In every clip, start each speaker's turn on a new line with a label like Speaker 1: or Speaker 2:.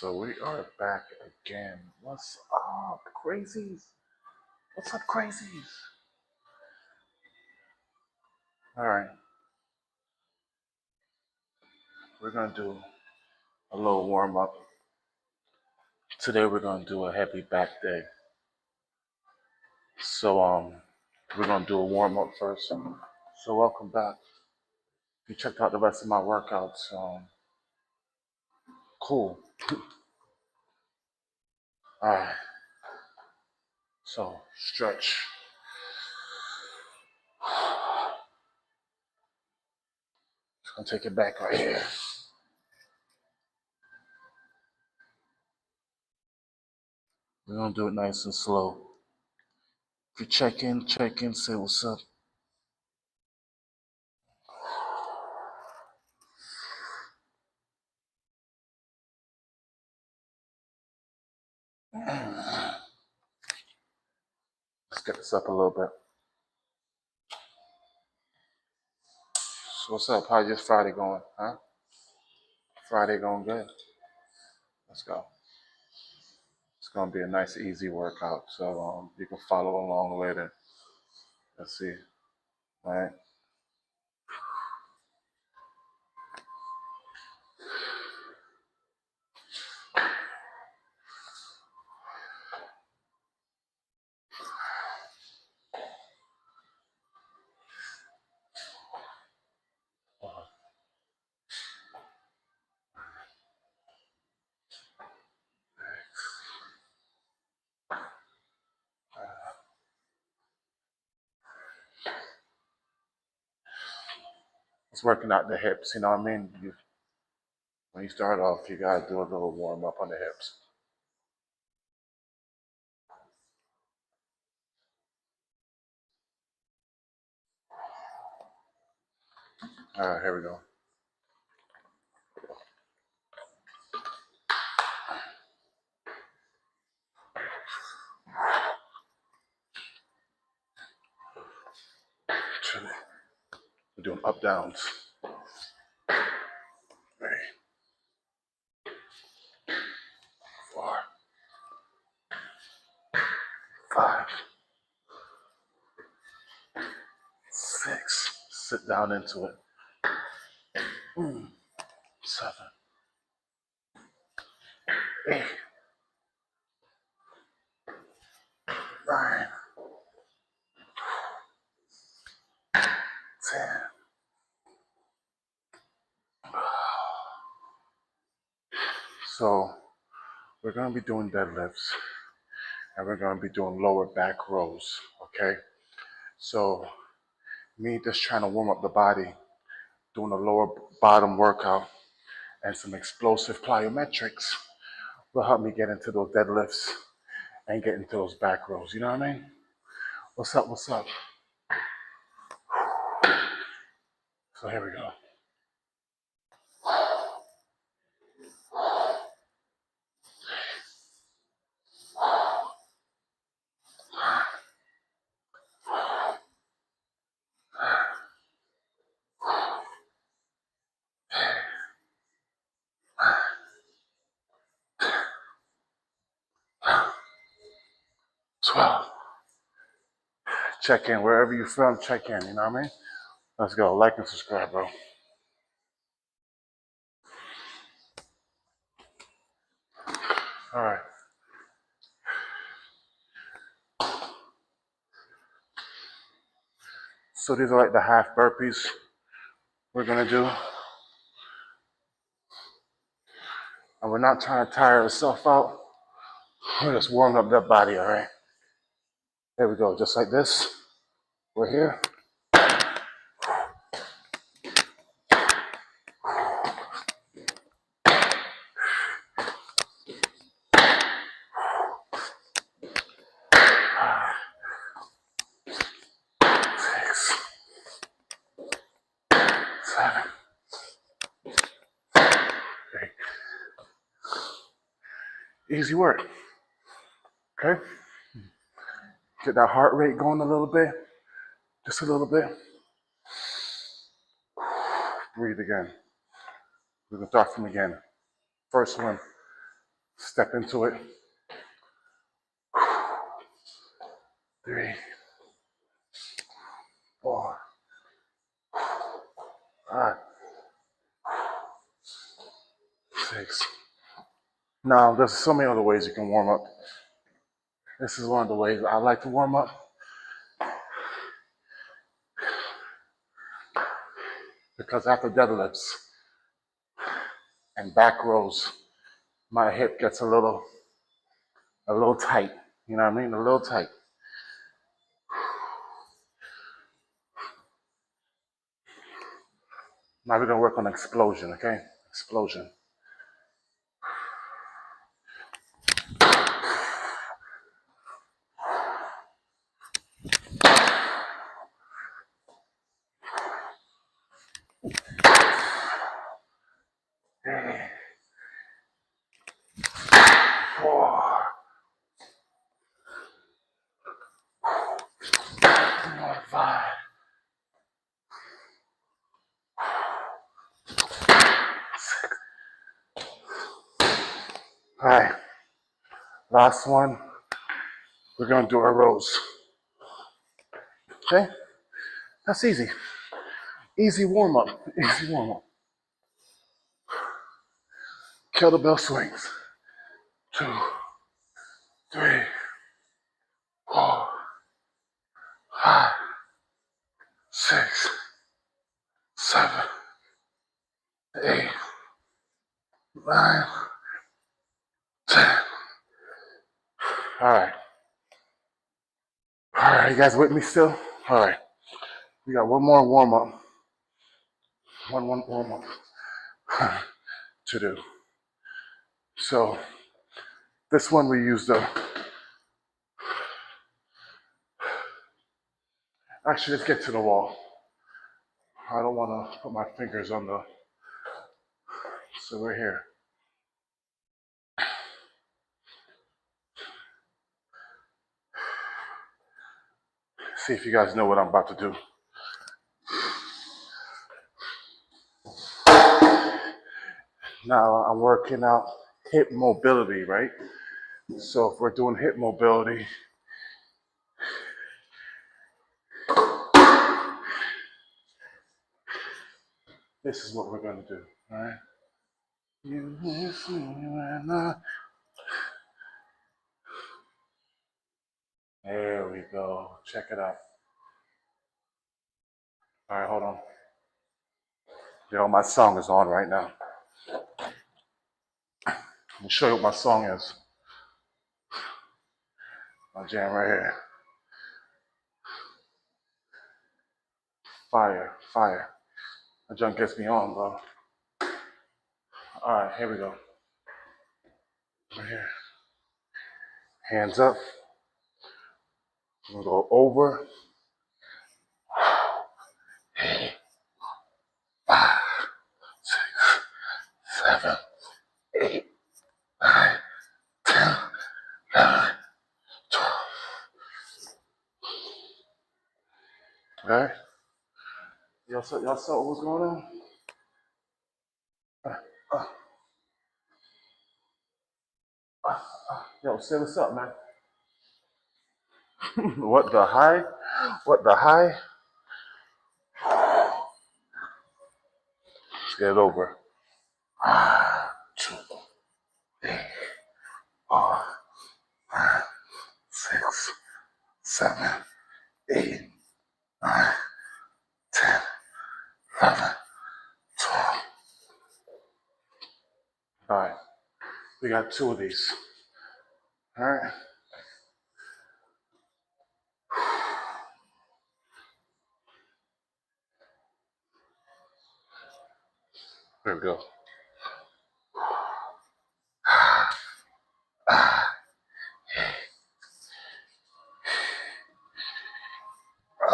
Speaker 1: So we are back again. What's up, crazies? What's up, crazies? All right, we're gonna do a little warm up. Today we're gonna do a heavy back day. So we're gonna do a warm up first. So welcome back. If you checked out the rest of my workouts, cool. All right. So stretch. Just gonna take it back right here. We're gonna do it nice and slow. If you check in, say what's up. Let's get this up a little bit. So what's up? How's your Friday going? Huh? Friday going good? Let's go. It's gonna be a nice, easy workout. So you can follow along later. Let's see. All right. It's working out the hips. You know what I mean? When you start off, you gotta do a little warm up on the hips. All right, here we go. We're doing up downs. 3, 4, 5, 6. Sit down into it. 7, 8, 9, 10. So we're gonna be doing deadlifts, and we're gonna be doing lower back rows. Okay. So me just trying to warm up the body, doing a lower bottom workout and some explosive plyometrics will help me get into those deadlifts and get into those back rows. You know what I mean? What's up? What's up? So here we go. 12. Check in wherever you from. Check in. You know what I mean? Let's go. Like and subscribe, bro. All right. So these are like the half burpees we're gonna do, and we're not trying to tire ourselves out. We're just warming up that body. All right. There we go. Just like this. We're here. 6, 7, 8. Easy work. Okay. Get that heart rate going a little bit. Just a little bit. Breathe again. We're gonna start from again. First one, Step into it. 3, 4, 5, 6. Now, there's so many other ways you can warm up. This is one of the ways I like to warm up because after deadlifts and back rows, my hip gets a little tight. You know what I mean? A little tight. Now we're gonna work on explosion, okay? Explosion. All right, last one. We're gonna do our rows. Okay, that's easy. Easy warm up. Easy warm up. Kettlebell swings. 2, 3, 4, 5, 6, 7, 8, 9, 10. All right. All right, you guys with me still? All right. We got one more warm up. One warm up to do. So this one we use the. Actually, let's get to the wall. I don't want to put my fingers on the. So we're here. See if you guys know what I'm about to do. Now I'm working out hip mobility, right? So if we're doing hip mobility, this is what we're gonna do, all right? You miss me when I... There we go. Check it out. All right, hold on. Yo, my song is on right now. Let me show you what my song is. My jam right here. Fire, fire. That junk gets me on, bro. All right, here we go. Right here. Hands up. We're gonna go over. 5, 6, 7, 8, 9, 10, 11, 12. All right. Y'all saw what was going on? Yo, say what's up, man. What the high? What the high? Let's get it over. 2, 3, 4, 5, 6, 7, 8, 9, 10, 11, 12. All right. We got 2 of these. All right. There we go.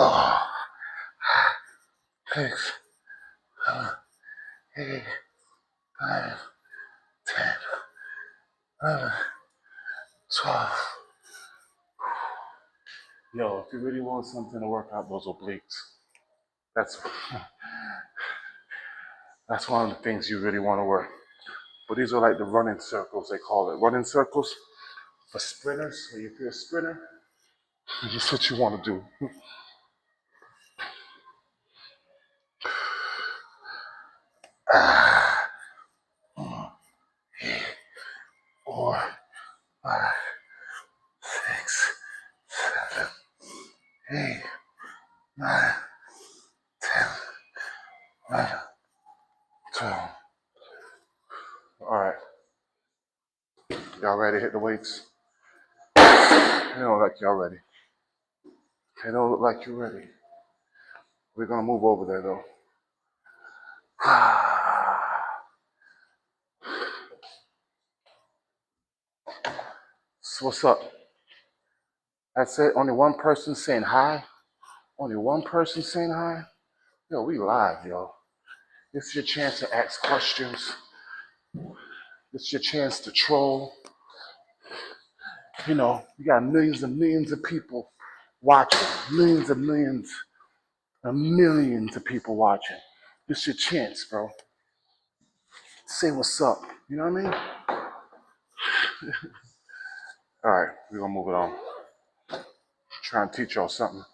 Speaker 1: Oh, 6, 7, 8, 9, 10, 11, 12. Yo, if you really want something to work out those obliques, that's one of the things you really want to work. But these are like the running circles, they call it. Running circles for sprinters. So if you're a sprinter, this is what you want to do. 4, 5, 6, 7, 8, 9, 10, 11, 12. All right, y'all ready to hit the weights? They don't look like y'all ready. They don't look like you're ready. We're gonna move over there though. So what's up? That's it. Only one person saying hi. Only one person saying hi. Yo, we live, yo. This is your chance to ask questions. This is your chance to troll. You know, you got millions and millions of people watching. Millions and millions and millions of people watching. This is your chance, bro. Say what's up. You know what I mean? All right, we're gonna move it on. Try and teach y'all something.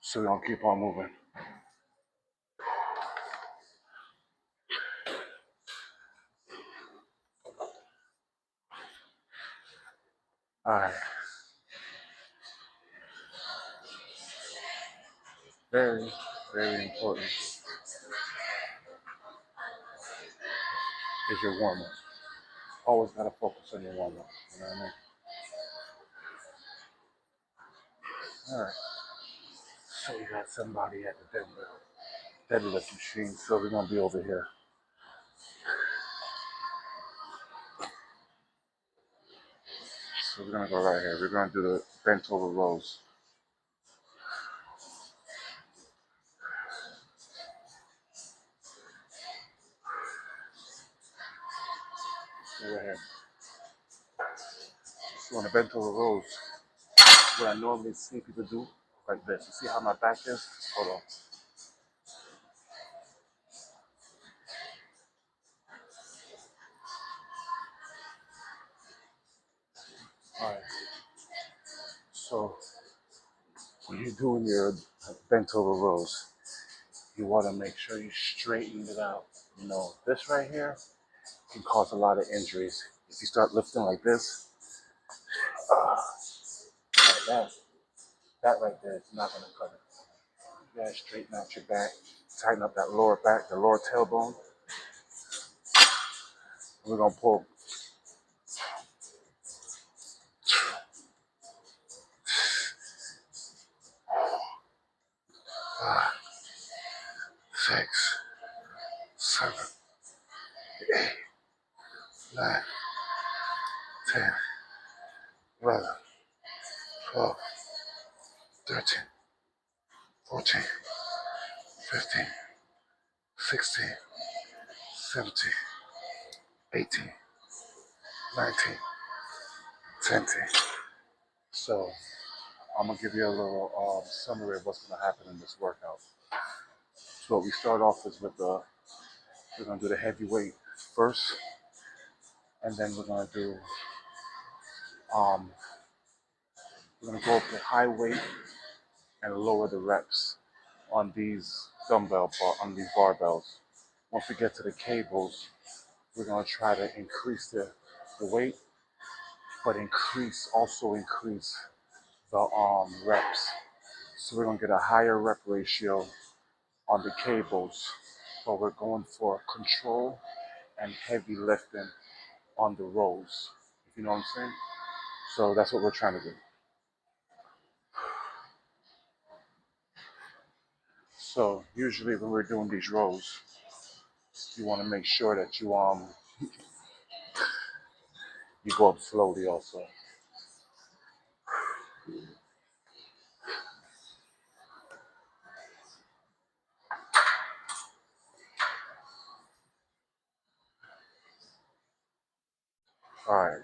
Speaker 1: So we're gonna keep on moving. All right. Very, very important is your warm up. Always gotta focus on your warm up. You know what I mean? All right. So you got somebody at the deadlift machine. So we're gonna be over here. So we're gonna go right here. We're gonna do the bent over rows. So right here. So on the bent over rows, what I normally see people do like this. You see how my back is? Hold on. All right. So when you're doing your bent over rows, you want to make sure you straighten it out. You know, this right here can cause a lot of injuries. If you start lifting like this, like that right there is not going to cut it. You gotta straighten out your back, tighten up that lower back, the lower tailbone. We're gonna pull 5, 6, 7, 8, 9, 10, 11, 12, 13, 14, 15, 16, 17, 18, 19, 20. So I'm gonna give you a little summary of what's gonna happen in this workout. So what we start off is with we're gonna do the heavy weight first, and then um, we're gonna go up to high weight and lower the reps on these on these barbells. Once we get to the cables, we're gonna try to increase the weight, but also increase the reps. So we're gonna get a higher rep ratio on the cables, but we're going for control and heavy lifting on the rows. If you know what I'm saying? So that's what we're trying to do. So usually when we're doing these rows, you want to make sure that you go up slowly also. All right.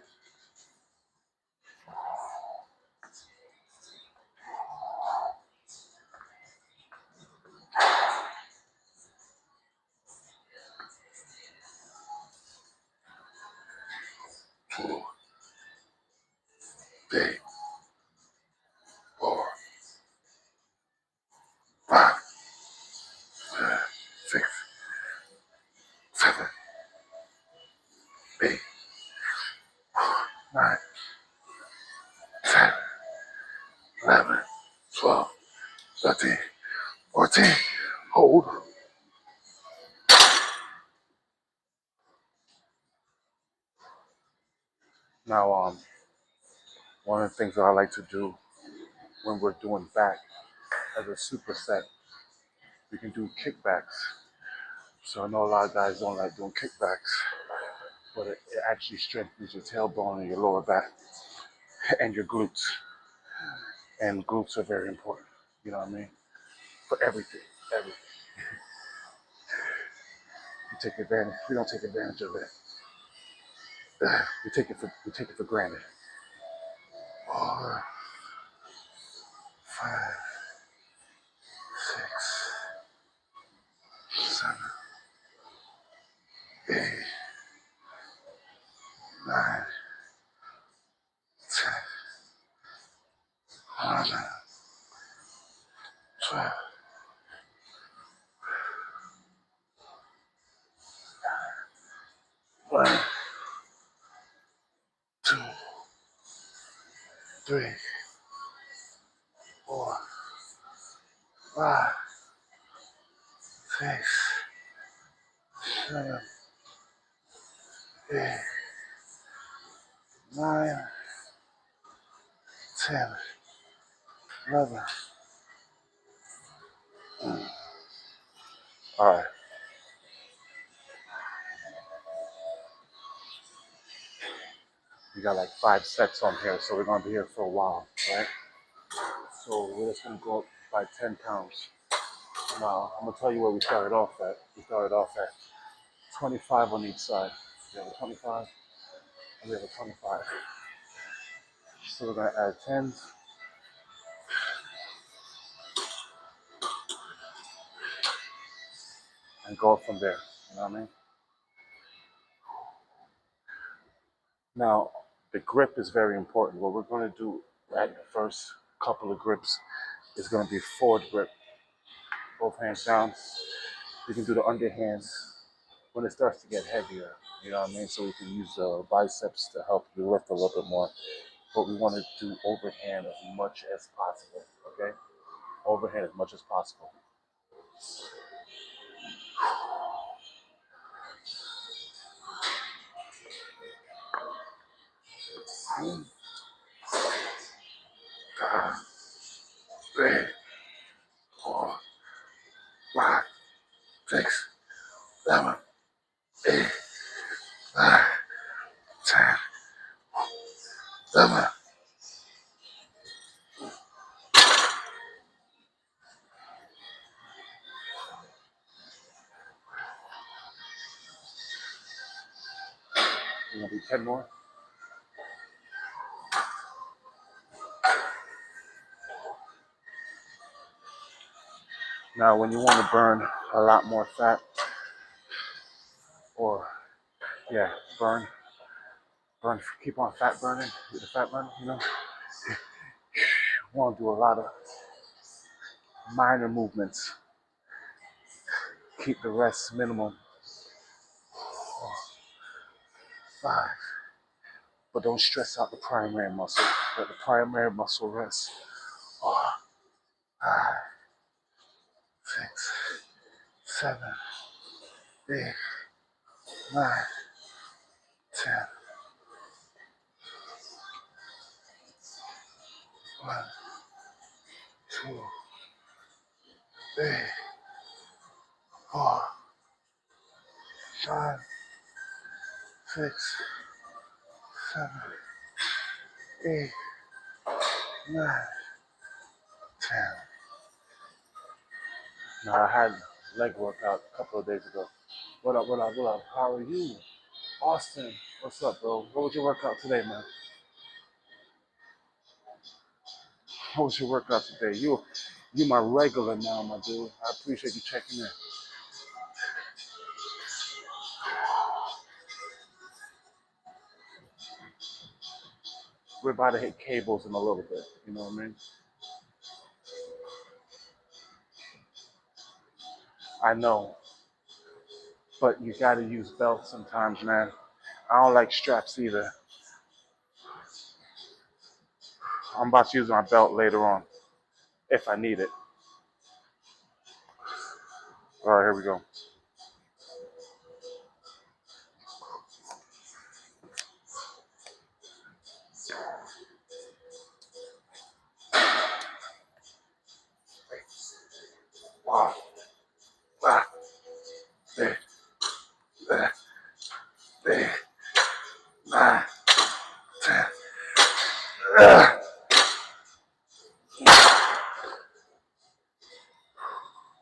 Speaker 1: 2, 3, 4, 5, 6, 7, 8, 9, 10, 11, 12, 13, 14. Hold. Now, one of the things that I like to do when we're doing back as a superset, we can do kickbacks. So I know a lot of guys don't like doing kickbacks, but it actually strengthens your tailbone and your lower back and your glutes. And glutes are very important. You know what I mean? For everything, everything. We take advantage. We don't take advantage of it. We take it for granted. 4, 5, 6, 7, 8, 9, 10, 11, 12. 1, 2, 3, 4, 5, 6, 7, 8, 9, 10, 11. All right. We got like 5 sets on here, so we're gonna be here for a while, right? So we're just gonna go up by 10 pounds. Now I'm gonna tell you where we started off at. We started off at 25 on each side. We have a 25 and we have a 25. So we're gonna add 10s. And go from there. You know what I mean? Now, the grip is very important. What we're going to do at the first couple of grips is going to be forward grip. Both hands down. You can do the underhands when it starts to get heavier. You know what I mean? So we can use the biceps to help you lift a little bit more. But we want to do overhand as much as possible. Okay? Overhand as much as possible. Three, 4, 5, 6, 7, 8, 9, 10, 11. We're going to do 10 more. Now, when you want to burn a lot more fat, or burn, keep on fat burning, with the fat burning, you know, you want to do a lot of minor movements. Keep the rest minimum. 4, 5, but don't stress out the primary muscle. Let the primary muscle rest. 4, 5, 6, 7, 8, 9, 10. 1, 2, 3, 4, 5, 6, 7, 8, 9, 10. Now I had leg workout a couple of days ago. What up, what up, what up? How are you? Austin, what's up, bro? What was your workout today, man? How was your workout today? You my regular now, my dude. I appreciate you checking in. We're about to hit cables in a little bit. You know what I mean? I know, but you gotta use belts sometimes, man. I don't like straps either. I'm about to use my belt later on if I need it. All right, here we go. Wow. Ah, there, there, there. Ah, there. Ah.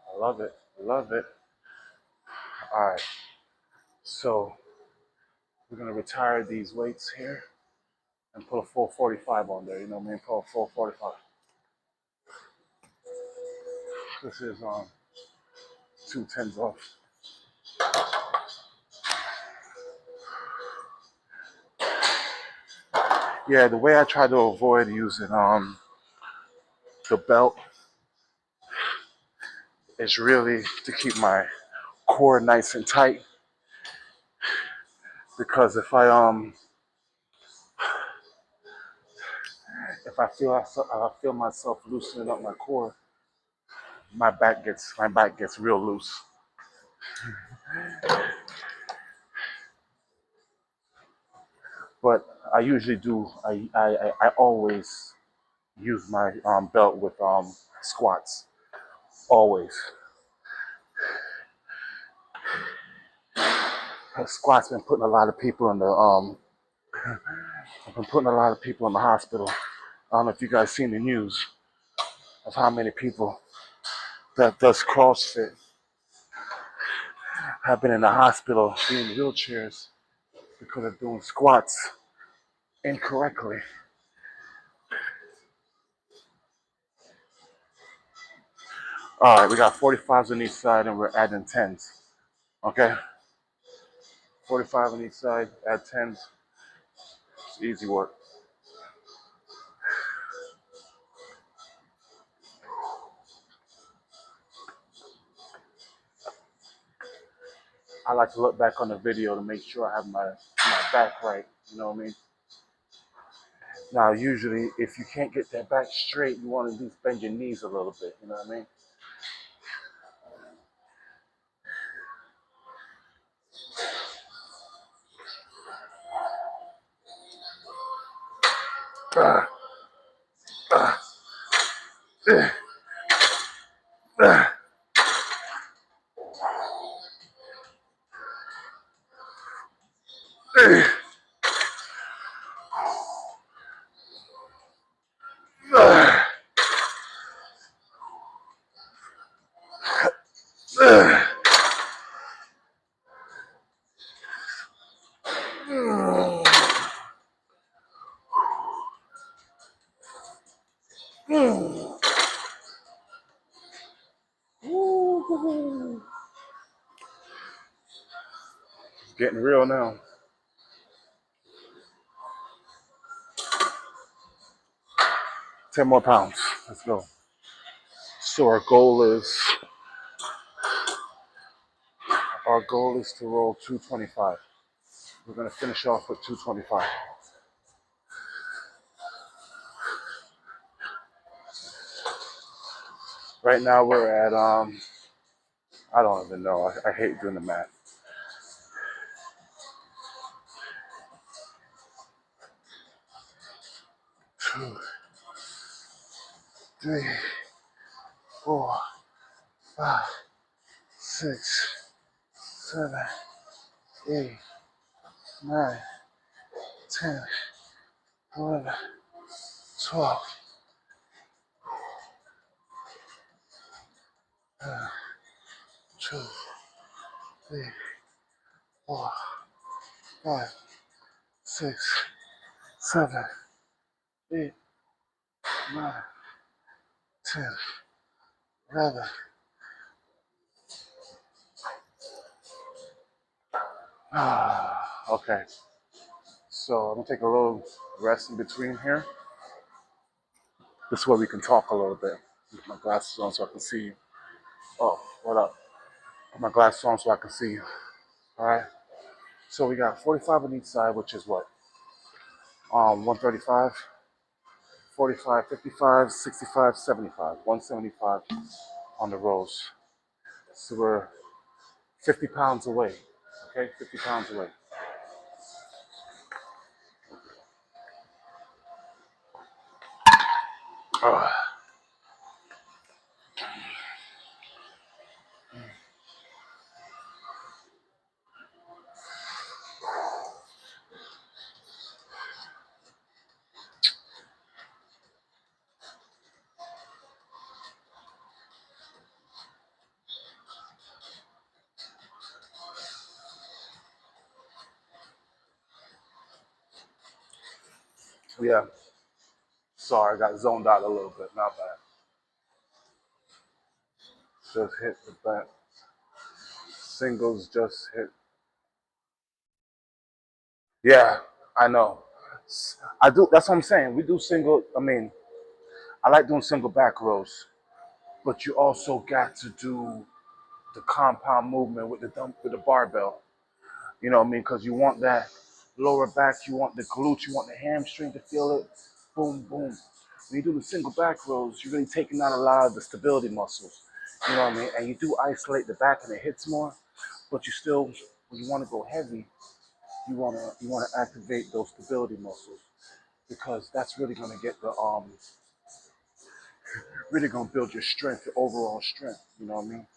Speaker 1: I love it. Love it. All right. So we're gonna retire these weights here and put a full 45 on there. You know what I mean? Put a full 45. This is 2 tens off. Yeah, the way I try to avoid using the belt is really to keep my core nice and tight. Because if I feel myself loosening up my core, my back gets real loose. But I usually do. I always use my belt with squats. Always. Squats been putting a lot of people in the I've been putting a lot of people in the hospital. I don't know if you guys seen the news of how many people that does CrossFit have been in the hospital, being in wheelchairs because of doing squats incorrectly. All right, we got 45s on each side and we're adding 10s. Okay? 45 on each side, add 10s. It's easy work. I like to look back on the video to make sure I have my back right. You know what I mean? Now, usually, if you can't get that back straight, you want to at least bend your knees a little bit. You know what I mean? Uh, uh, uh, uh, uh, uh, uh. It's getting real now. 10 more pounds. Let's go. So our goal is to roll 225. We're gonna finish off with 225. Right now we're at I don't even know. I hate doing the math. 2, 3, 4, 5, 6, 7, 8, 9, 10, 11, 12. 2, 3, 4, 5, 6, 7, 8, 9, 10, 11. Okay. So I'm gonna take a little rest in between here. This way we can talk a little bit. Put my glasses on so I can see you. Oh, what up? Put my glasses on so I can see you. All right. So we got 45 on each side, which is what? 135, 45, 55, 65, 75. 175 on the rows. So we're 50 pounds away. Okay, 50 pounds away. Uh, yeah. Sorry, I got zoned out a little bit. Not bad. Just hit the back. Singles just hit. Yeah, I know. I do. That's what I'm saying. We do single. I mean, I like doing single back rows, but you also got to do the compound movement with the barbell. You know what I mean? Because you want that lower back, you want the glutes, you want the hamstring to feel it. Boom, boom. When you do the single back rows, you're really taking out a lot of the stability muscles. You know what I mean? And you do isolate the back and it hits more, but you still, when you want to go heavy, you wanna activate those stability muscles because that's really gonna get the really gonna build your strength, your overall strength. You know what I mean?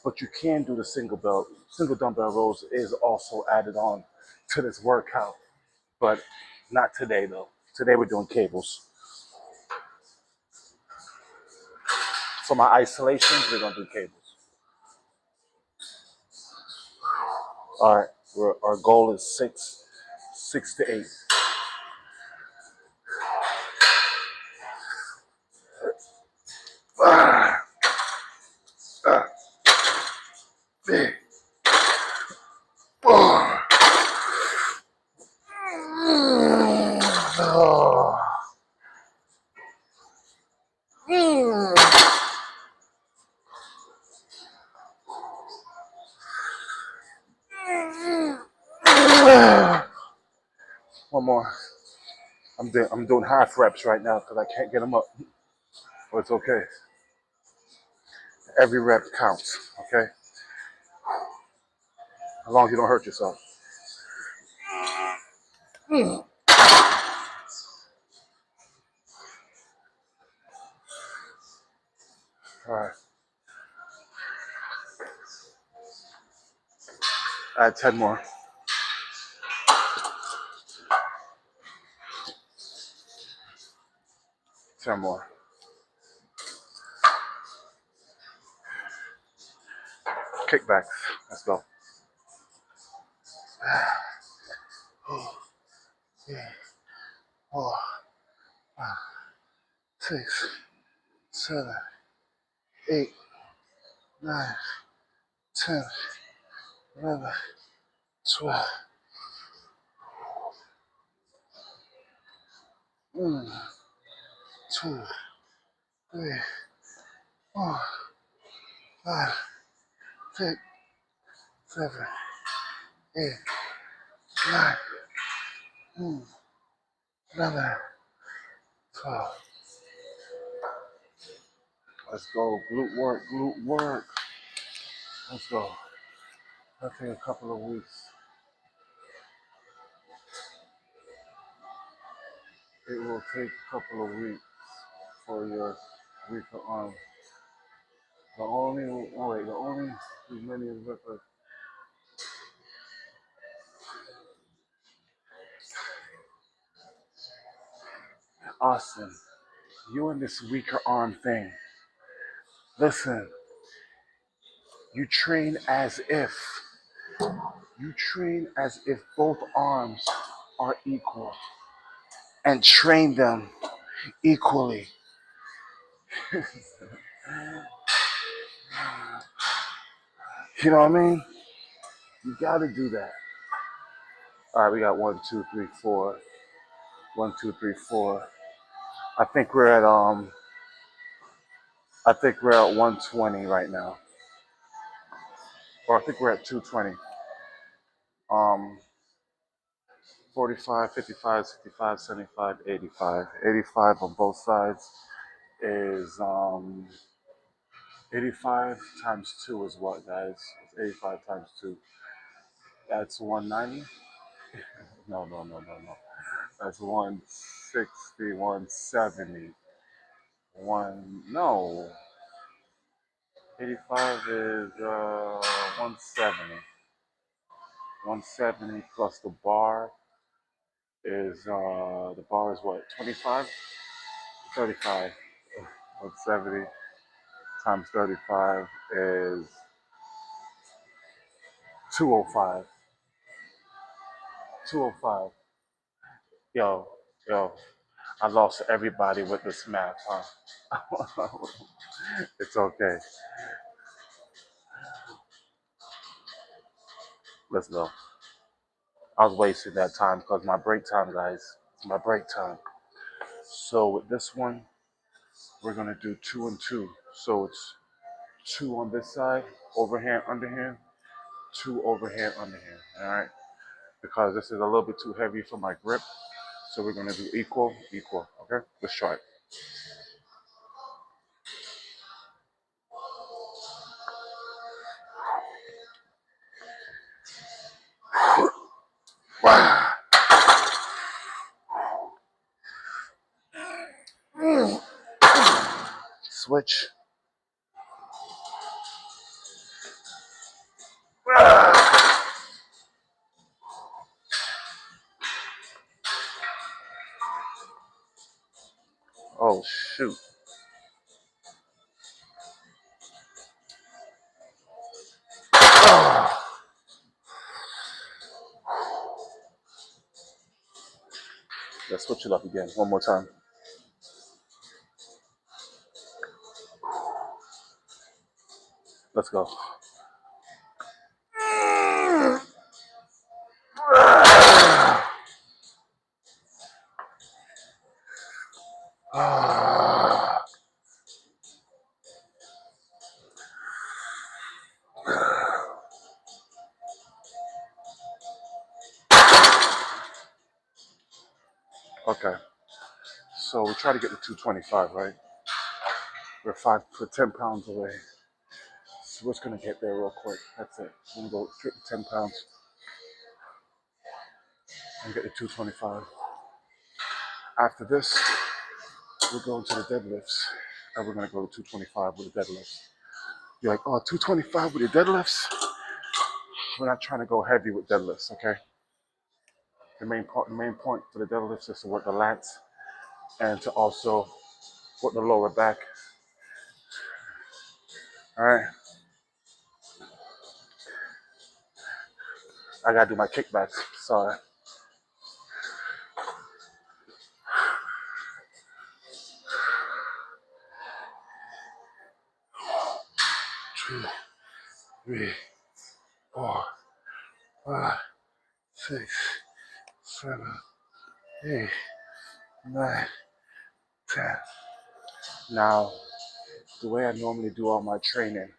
Speaker 1: But you can do the single dumbbell rows is also added on to this workout, but not today though. Today we're doing cables. For my isolations, we're gonna do cables. All right, our goal is six to eight. Ah, ah, big. Oh. Oh. One more. I'm doing half reps right now because I can't get them up. But it's okay. Every rep counts. Okay, as long as you don't hurt yourself. All right. Add 10 more. 10 more. Kickbacks. Let's go. Yeah. 4, 5, 6, 7, 8, 9, 10, 11, 12. 1, 2, 3, 4, 5, 6, 7, 8, 9, 11, 12. Let's go. Glute work, glute work. Let's go. That'll take a couple of weeks. It will take a couple of weeks for your weaker arm. The only many records. Austin, you and this weaker arm thing. Listen, you train as if both arms are equal and train them equally. You know what I mean? You gotta do that. All right, we got 1, 2, 3, 4. 1, 2, 3, 4. I think we're at 120 right now, or I think we're at 220. Um, 45, 55, 65, 75, 85. 85 on both sides is 85 times 2 is what, guys? It's 85 times 2. That's 190. No, no, no, no, no. That's 160, 170. No. 85 is 170. 170 plus the bar is what, 25? 35. 170 times 35 is 205. 205. Yo, yo, I lost everybody with this math, huh? It's okay. Let's go. I was wasting that time because my break time, guys. It's my break time. So with this one, we're gonna do 2 and 2. So it's 2 on this side, overhand, underhand, 2 overhand, underhand. All right, because this is a little bit too heavy for my grip. So we're gonna do equal, equal. Okay, let's try it. Switch. Oh shoot. Let's switch it up again. One more time. Let's go. Okay. So we try to get to 225, right? We're 10 pounds away. So we're just gonna get there real quick. That's it. We're gonna go straight to 10 pounds and get to 225. After this, we're going to the deadlifts, and we're gonna go to 225 with the deadlifts. You're like, oh, 225 with the deadlifts? We're not trying to go heavy with deadlifts, okay? The main point for the deadlifts is to work the lats and to also work the lower back. All right. I gotta do my kickbacks. Sorry. 2, 3, 4, 5, 6, 7, 8, 9, 10. Now, the way I normally do all my training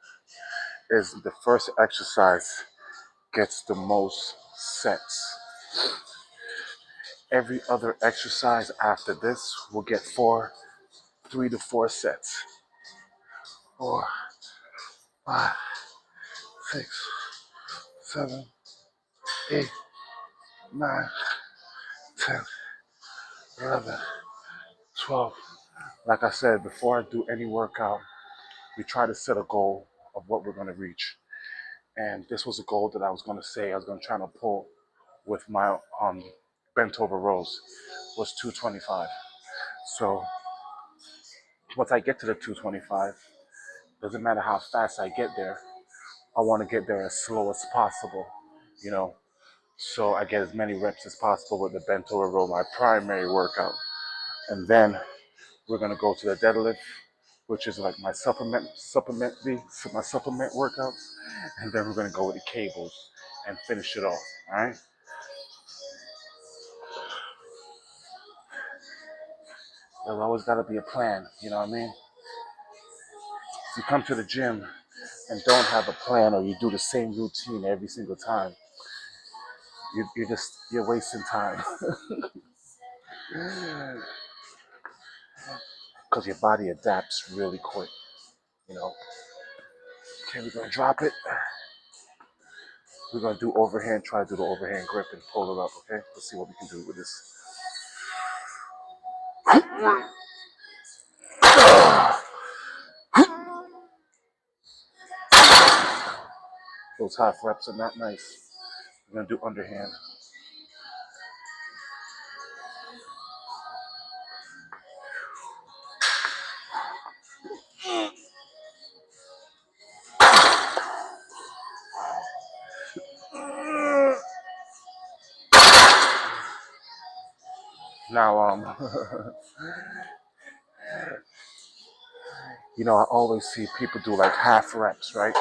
Speaker 1: is the first exercise gets the most sets. Every other exercise after this will get 3 to 4 sets. 4, 5, 6, 7, 8, 9, 10, 11, 12. Like I said, before I do any workout, we try to set a goal of what we're going to reach. And this was a goal that I was going to say I was going to try to pull with my bent over rows was 225. So once I get to the 225, doesn't matter how fast I get there, I want to get there as slow as possible, you know, so I get as many reps as possible with the bent over row, my primary workout. And then we're gonna go to the deadlift, which is like my supplement workout. And then we're gonna go with the cables and finish it off. All right. There's always got to be a plan. You know what I mean? If you come to the gym and don't have a plan, or you do the same routine every single time, you're wasting time because your body adapts really quick. You know. Okay, we're gonna drop it. We're gonna do overhand. Try to do the overhand grip and pull it up. Okay. Let's see what we can do with this. Those half reps are not nice. We're gonna do underhand. Now, you know, I always see people do like half reps, right?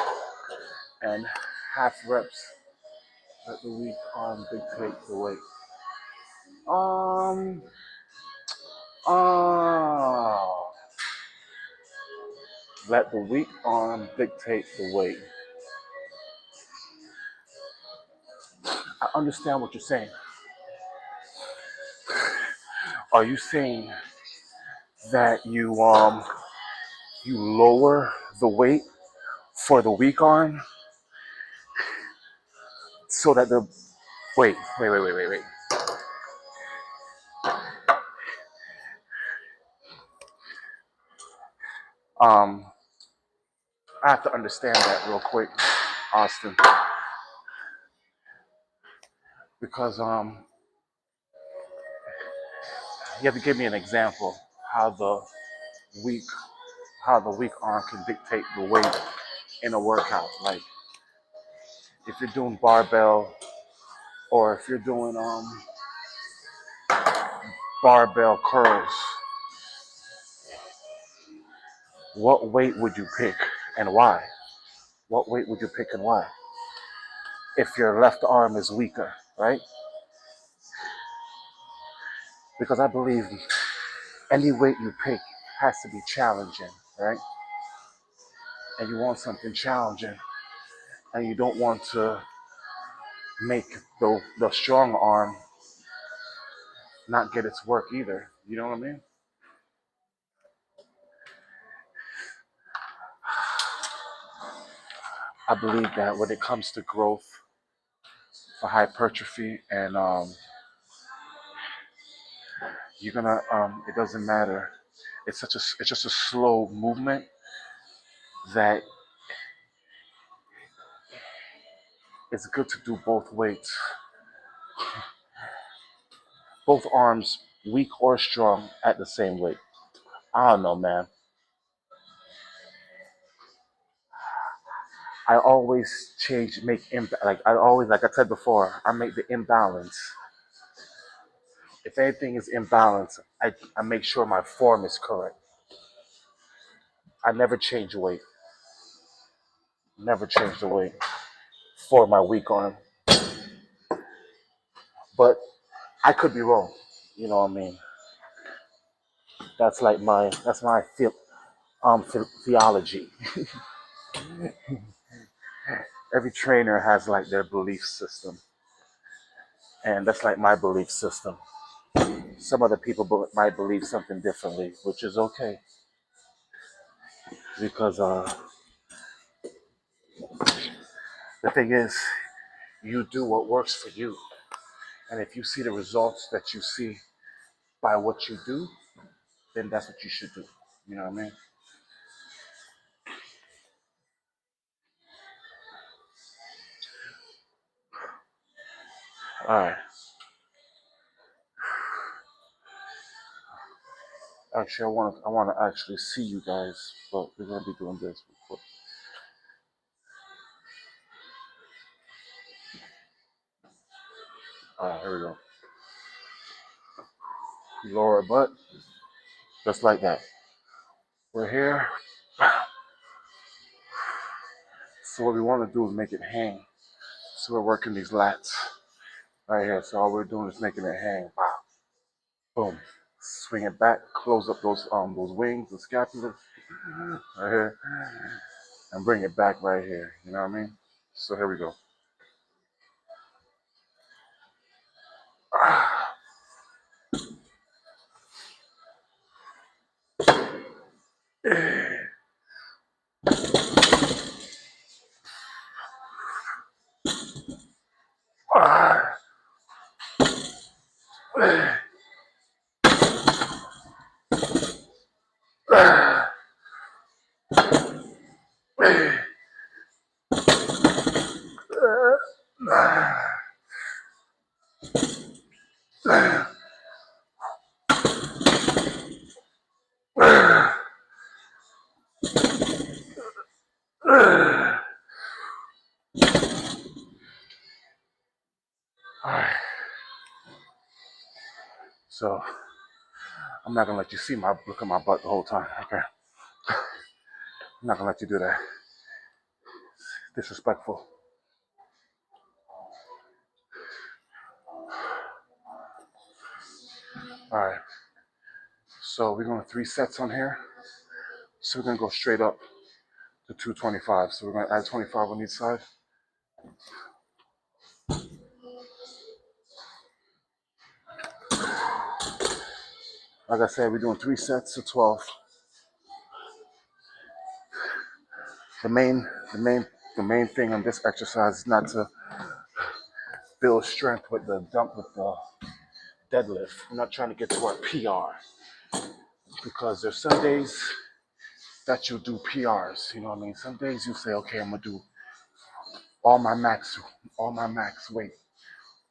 Speaker 1: And half reps let the weak arm dictate the weight. Um, uh, Let the weak arm dictate the weight. I understand what you're saying. Are you saying that you lower the weight for the weak arm so that the wait. Um, I have to understand that real quick, Austin, because you have to give me an example how the weak how the weak arm can dictate the weight in a workout. Like if you're doing barbell, or if you're doing barbell curls, what weight would you pick and why? What weight would you pick and why? If your left arm is weaker, right? Because I believe any weight you pick has to be challenging, right? And you want something challenging, and you don't want to make the strong arm not get its work either. You know what I mean? I believe that when it comes to growth for hypertrophy, and you're gonna it doesn't matter. It's just a slow movement that it's good to do both weights, both arms, weak or strong, at the same weight. I don't know, man. I always like I always, like I said before, I make the imbalance. If anything is imbalanced, I make sure my form is correct. I never change weight. Never change the weight for my weak arm. But I could be wrong. You know what I mean? That's my theology. Every trainer has like their belief system, and that's like my belief system. Some other people might believe something differently, which is okay, because the thing is, you do what works for you, and if you see the results that you see by what you do, then that's what you should do. You know what I mean? All right. Actually, I want to actually see you guys, but we're gonna be doing this before. All right, here we go. Lower butt, just like that. We're here. So what we want to do is make it hang. So we're working these lats right here. So all we're doing is making it hang. Wow. Boom. Swing it back, close up those wings, the scapula, right here, and bring it back right here. You know what I mean? So here we go. Alright, so I'm not gonna let you see my look at my butt the whole time. Okay, I'm not gonna let you do that. Disrespectful. Alright, so we're going 3 sets on here. So we're gonna go straight up to 225. So we're gonna add 25 on each side. Like I said, we're doing 3 sets of 12. The main thing on this exercise is not to build strength with the deadlift. I'm not trying to get to our PR because there's some days that you do PRs. You know what I mean? Some days you say, okay, I'm gonna do all my max weight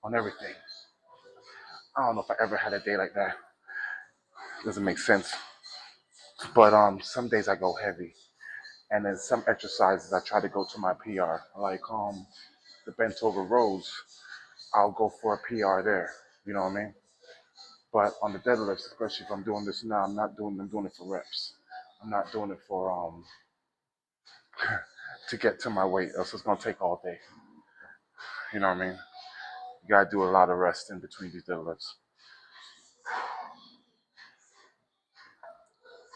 Speaker 1: on everything. I don't know if I ever had a day like that. It doesn't make sense. But some days I go heavy, and then some exercises I try to go to my PR, like the bent over rows. I'll go for a PR there. You know what I mean? But on the deadlifts, especially if I'm doing this now, I'm doing it for reps. I'm not doing it for to get to my weight, else it's gonna take all day. You know what I mean? You gotta do a lot of rest in between these deadlifts.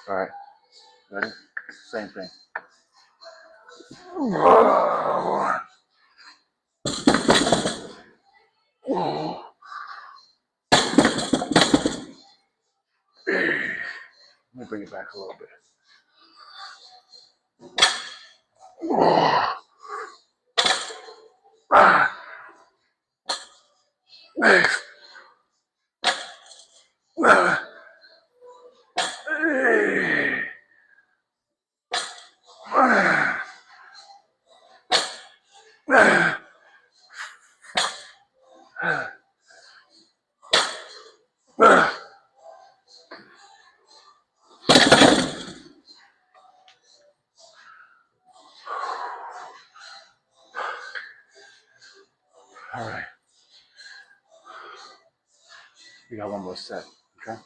Speaker 1: All right, ready? Same thing. Let me bring it back a little bit. All right, we got one more set. Okay.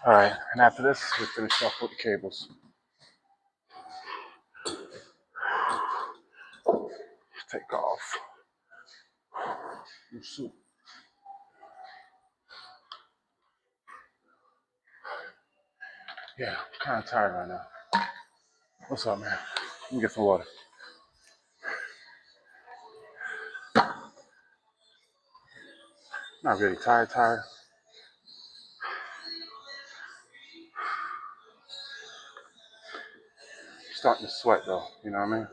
Speaker 1: All right, and after this, we finish off with the cables. Take off. Yeah, I'm kind of tired right now. What's up, man? Let me get some water. Not really tired. Starting to sweat though, you know what I mean?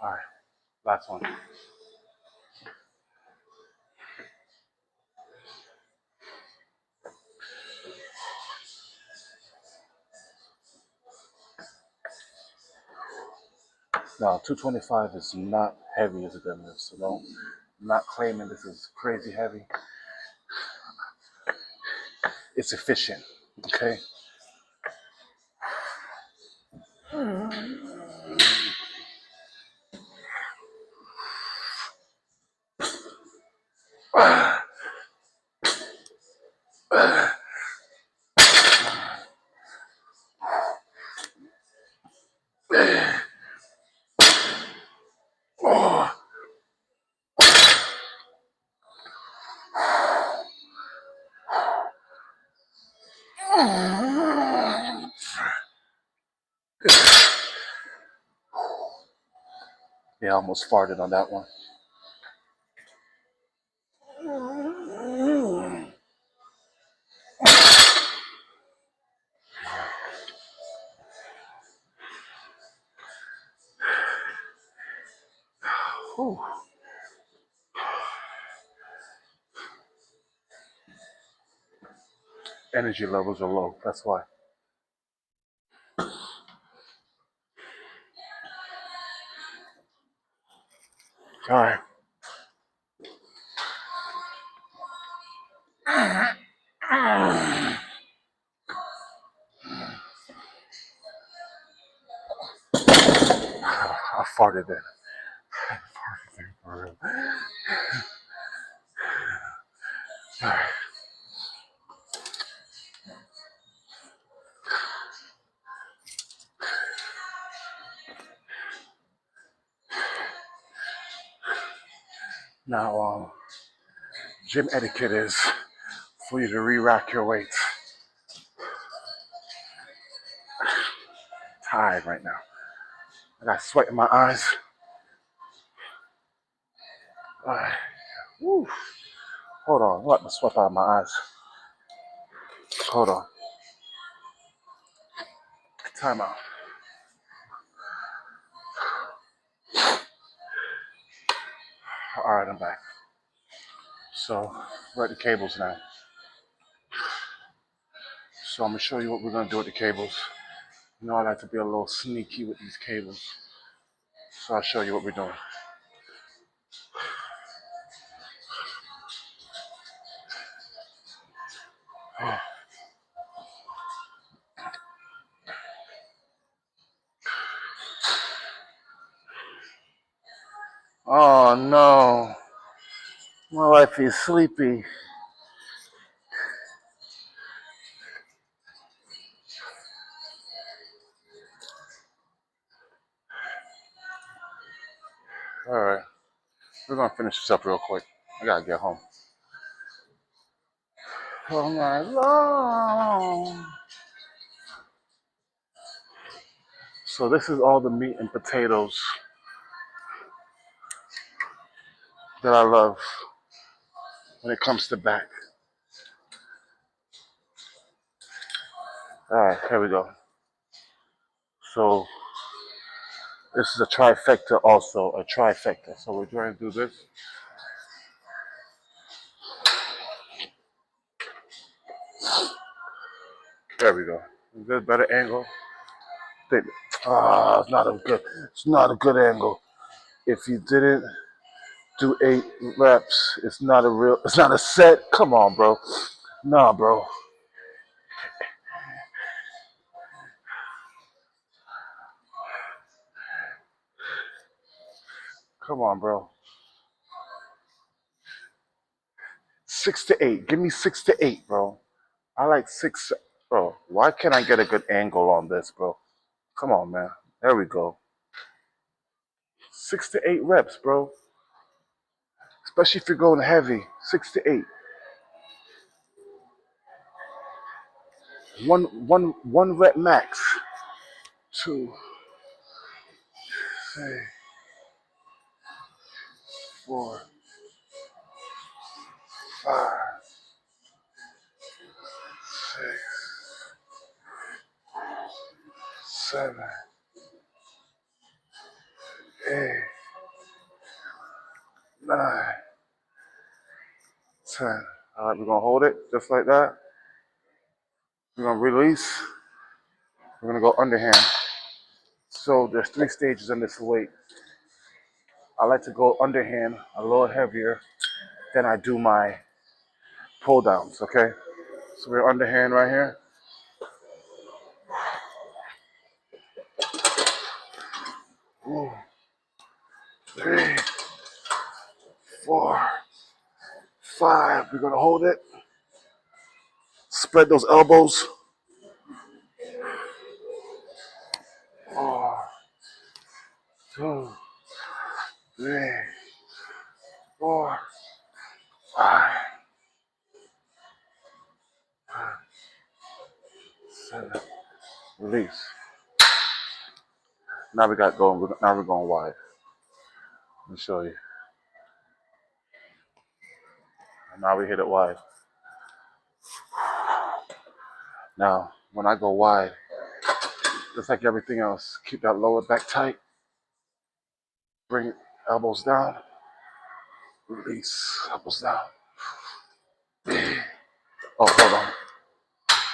Speaker 1: All right, last one. Now, 225 is not heavy as a deadlift, so don't. I'm not claiming this is crazy heavy. It's efficient, okay? Yeah, I almost farted on that one. Whew. Energy levels are low, that's why. All right. I farted then. For real. All right. Now, gym etiquette is for you to re-rack your weights. Tired right now. I got sweat in my eyes. All right. Woo. Hold on. Let me sweat out of my eyes. Hold on. Time out. All right, I'm back. So we're at the cables now. So I'm gonna show you what we're gonna do with the cables. You know I like to be a little sneaky with these cables. So I'll show you what we're doing. Oh no, my wife is sleepy. All right, we're gonna finish this up real quick. I gotta get home. Oh my Lord. So this is all the meat and potatoes that I love when it comes to back. All right, here we go. So this is a trifecta also, a trifecta. So we're going to do this. There we go. Is that a better angle? It's not a good angle. If you didn't do 8 reps, it's not a set. Come on, bro. Nah, bro. Come on, bro. 6 to 8. Give me 6 to 8, bro. I like 6. Bro, why can't I get a good angle on this, bro? Come on, man. There we go. 6 to 8 reps, bro. Especially if you're going heavy. 6 to 8. One rep max. 2, 3, 4, 5, 6, 7, 8, 9, 10. All right, we're gonna hold it just like that. We're gonna release. We're gonna go underhand. So there's 3 stages in this weight. I like to go underhand, a little heavier. Then I do my pull downs, okay? So we're underhand right here. 3, 4, 5. We're gonna hold it. Spread those elbows. 4, 2, 3, 4, 5, 7. Release. Now we got going. Now we're going wide. Let me show you. And now we hit it wide. Now, when I go wide, just like everything else, keep that lower back tight. Bring elbows down. Release. Elbows down. Oh, hold on.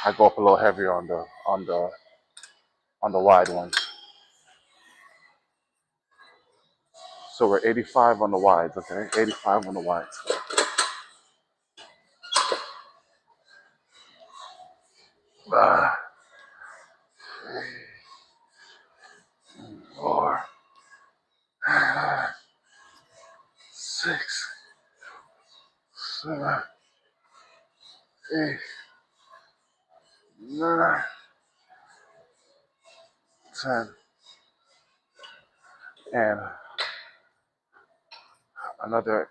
Speaker 1: I go up a little heavier on the wide ones. So we're 85 on the wides, okay? 85 on the wides. 4, 6, 7, 8, 9, 10. And another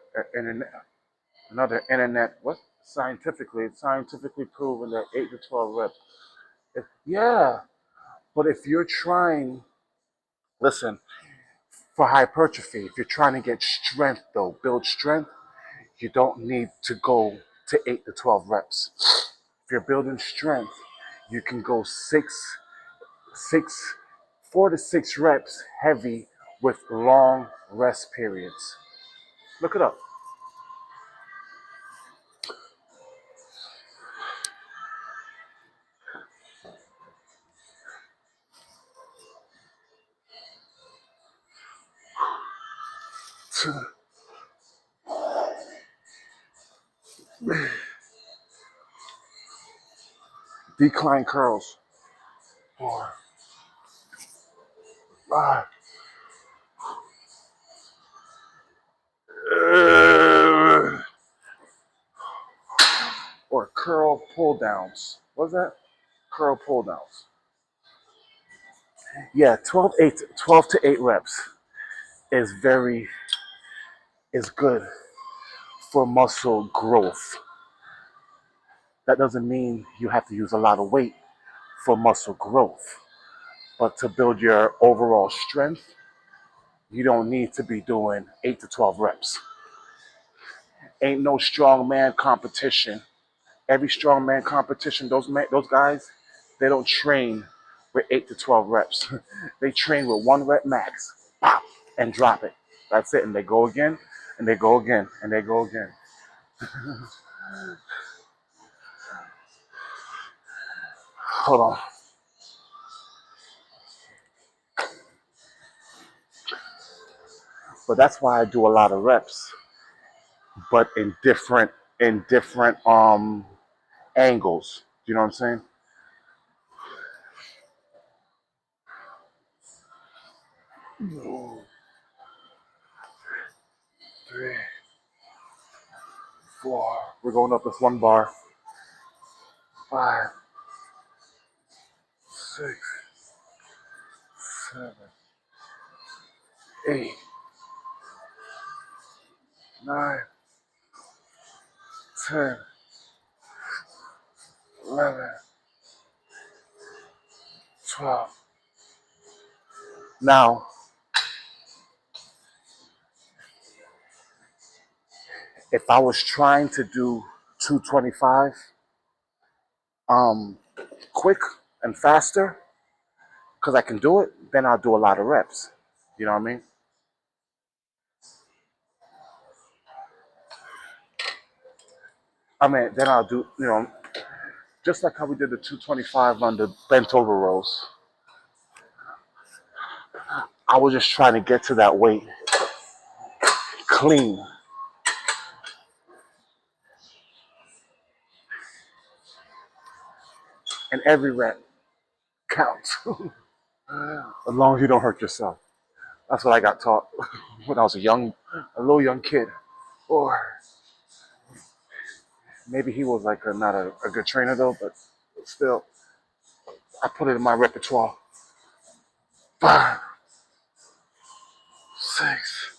Speaker 1: internet, what? It's scientifically proven that 8 to 12 reps. Yeah, but if you're trying, listen, for hypertrophy, if you're trying to get strength though, build strength, you don't need to go to 8 to 12 reps. If you're building strength, you can go 4 to 6 reps heavy with long rest periods. Look it up. Decline curls. 4, 5. Or curl pull downs. What's that? Curl pull downs. Yeah, 12 to 8 reps is good for muscle growth. That doesn't mean you have to use a lot of weight for muscle growth, but to build your overall strength, you don't need to be doing 8 to 12 reps. Ain't no strongman competition. Every strongman competition, those guys, they don't train with 8 to 12 reps. They train with 1 rep max, pop, and drop it. That's it, and they go again, and they go again, and they go again. Hold on. But that's why I do a lot of reps, but in different angles. Do you know what I'm saying? 3, 4. We're going up with 1 bar. 5, 6, 7, 8, 9, 10, 11, 12. Now, if I was trying to do 225 quick and faster, because I can do it, then I'll do a lot of reps. You know what I mean? Then I'll do, just like how we did the 225 on the bent over rows. I was just trying to get to that weight clean. And every rep counts. As long as you don't hurt yourself. That's what I got taught when I was a little young kid. Or maybe he was like not a good trainer though, but still, I put it in my repertoire. 5, 6,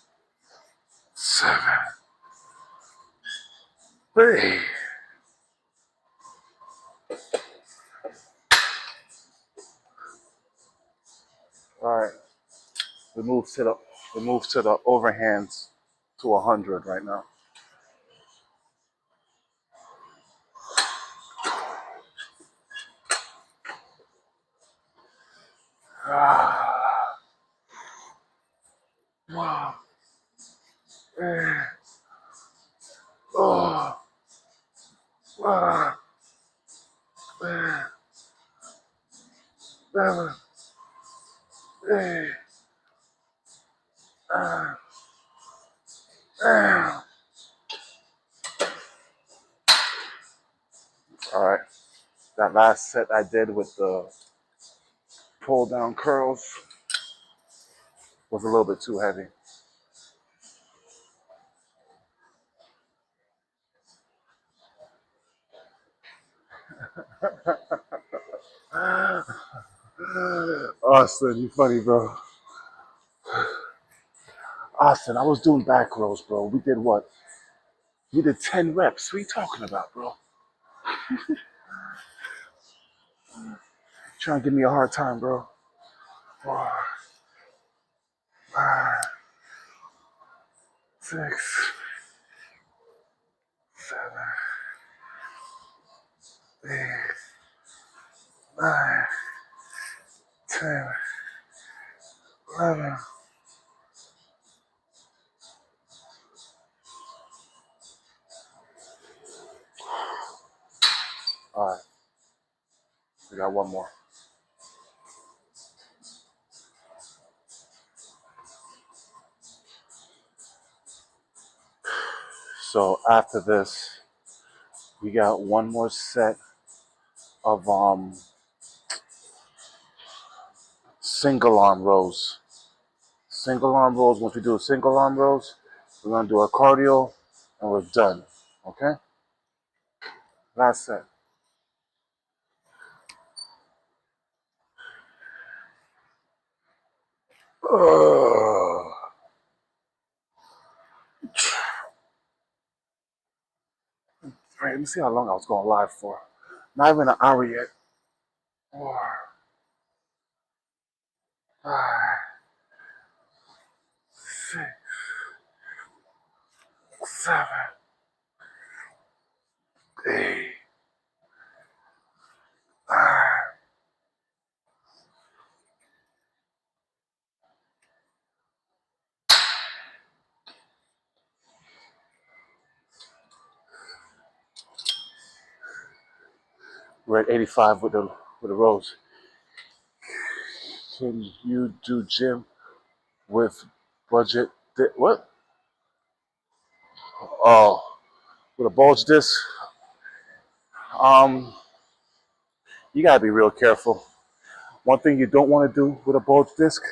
Speaker 1: 7, 3. All right, we move to the overhands to 100 right now. Ah, wow. Oh, ah, 7, 8, ah, ah. All right, that last set I did with the pull down curls was a little bit too heavy. Austin, you funny, bro. Austin, I was doing back rows, bro. We did what? We did 10 reps. What are you talking about, bro? Trying to give me a hard time, bro. 4, 5, 6, 7, 8, 9, 10, 11. All right, we got one more. So after this, we got one more set of single arm rows. Single arm rows. Once we do a single arm rows, we're gonna do our cardio, and we're done. Okay. Last set. All right, let me see how long I was going live for. Not even an hour yet. 4, 5, 6, 7, 8, 9. We're at 85 with the rows. Can you do gym with budget? What? Oh, with a bulge disc? Um, you gotta be real careful. One thing you don't want to do with a bulge disc,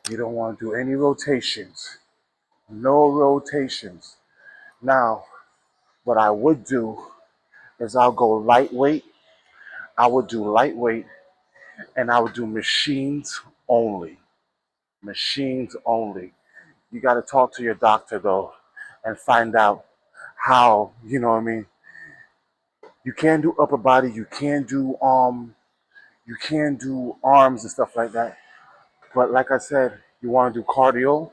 Speaker 1: you don't want to do any rotations. No rotations. Now, what I would do is I'll go lightweight. I would do lightweight and I would do machines only. Machines only. You got to talk to your doctor though and find out how, you know what I mean? You can do upper body, you can do arms and stuff like that. But like I said, you want to do cardio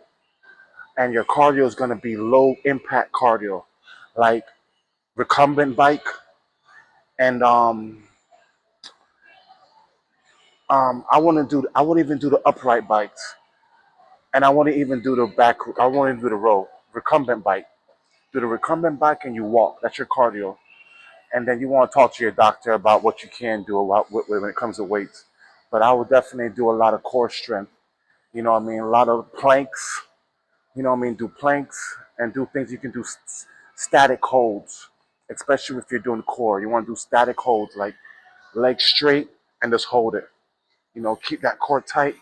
Speaker 1: and your cardio is going to be low impact cardio like recumbent bike and I wouldn't even do the upright bikes and I wouldn't even do the back. I wouldn't even do the row recumbent bike. Do the recumbent bike and you walk. That's your cardio. And then you want to talk to your doctor about what you can do when it comes to weights. But I would definitely do a lot of core strength. You know what I mean? A lot of planks. You know what I mean? Do planks and do things. You can do static holds, especially if you're doing core. You want to do static holds, like legs straight and just hold it. You know, keep that core tight.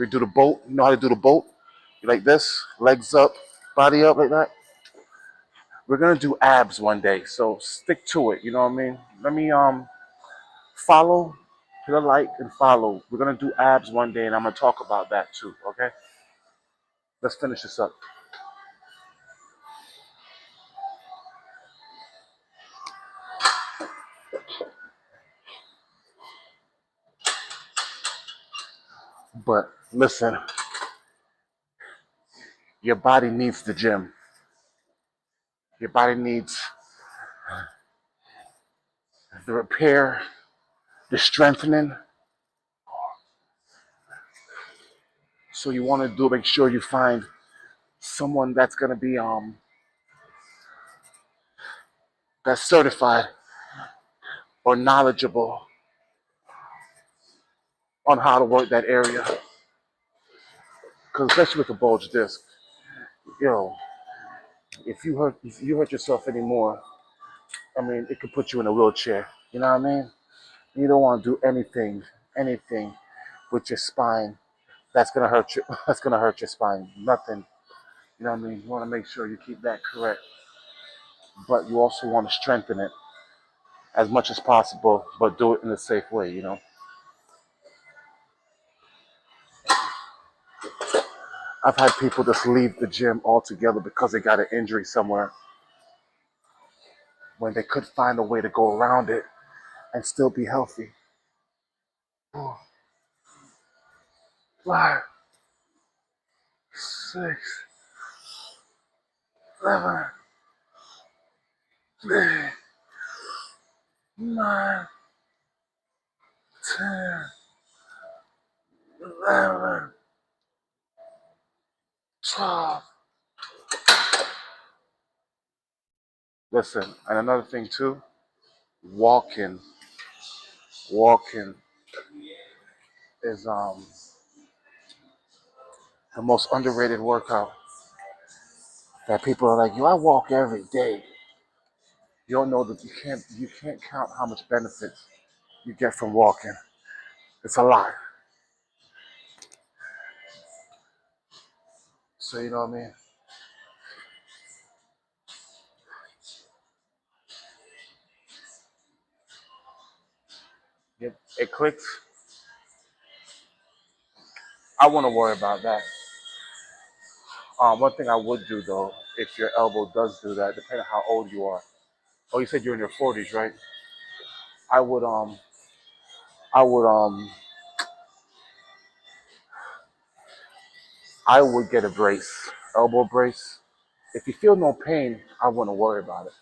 Speaker 1: We do the boat. You know how to do the boat? You like this, legs up, body up like that. We're gonna do abs one day, so stick to it. You know what I mean? Let me follow, hit a like and follow. We're gonna do abs one day, and I'm gonna talk about that too. Okay? Let's finish this up. But listen, your body needs the gym. Your body needs the repair, the strengthening. So you want to do make sure you find someone that's gonna be that's certified or knowledgeable on how to work that area. Because especially with the bulge disc, yo, if you hurt yourself anymore, I mean, it could put you in a wheelchair. You know what I mean? You don't want to do anything with your spine that's gonna hurt you. That's gonna hurt your spine. Nothing. You know what I mean? You want to make sure you keep that correct, but you also want to strengthen it as much as possible, but do it in a safe way. You know. I've had people just leave the gym altogether because they got an injury somewhere when they could find a way to go around it and still be healthy. 4, 5, 6, 7, 8, 9, 10, 11, 12. Listen, and another thing too, walking. Walking is the most underrated workout that people are like, yo, I walk every day. You don't know that you can't count how much benefits you get from walking. It's a lot. So you know what I mean? It clicks. I wouldn't worry about that. One thing I would do though, if your elbow does do that, depending on how old you are. Oh, you said you're in your 40s, right? I would um I would I would get a brace, elbow brace. If you feel no pain, I wouldn't worry about it.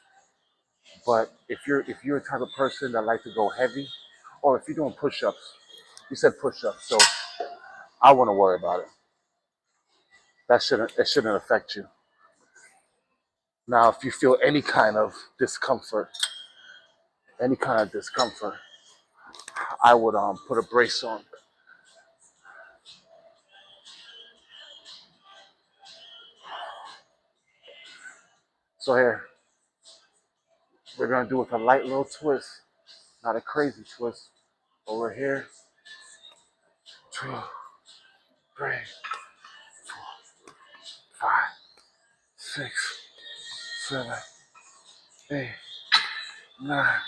Speaker 1: But if you're a type of person that like to go heavy, or if you're doing push-ups, you said push-ups, so I wouldn't worry about it. It shouldn't affect you. Now, if you feel any kind of discomfort, I would put a brace on. So here, we're gonna do it with a light little twist, not a crazy twist. Over here, 2, 3, 5, 6, 7, 8, 9,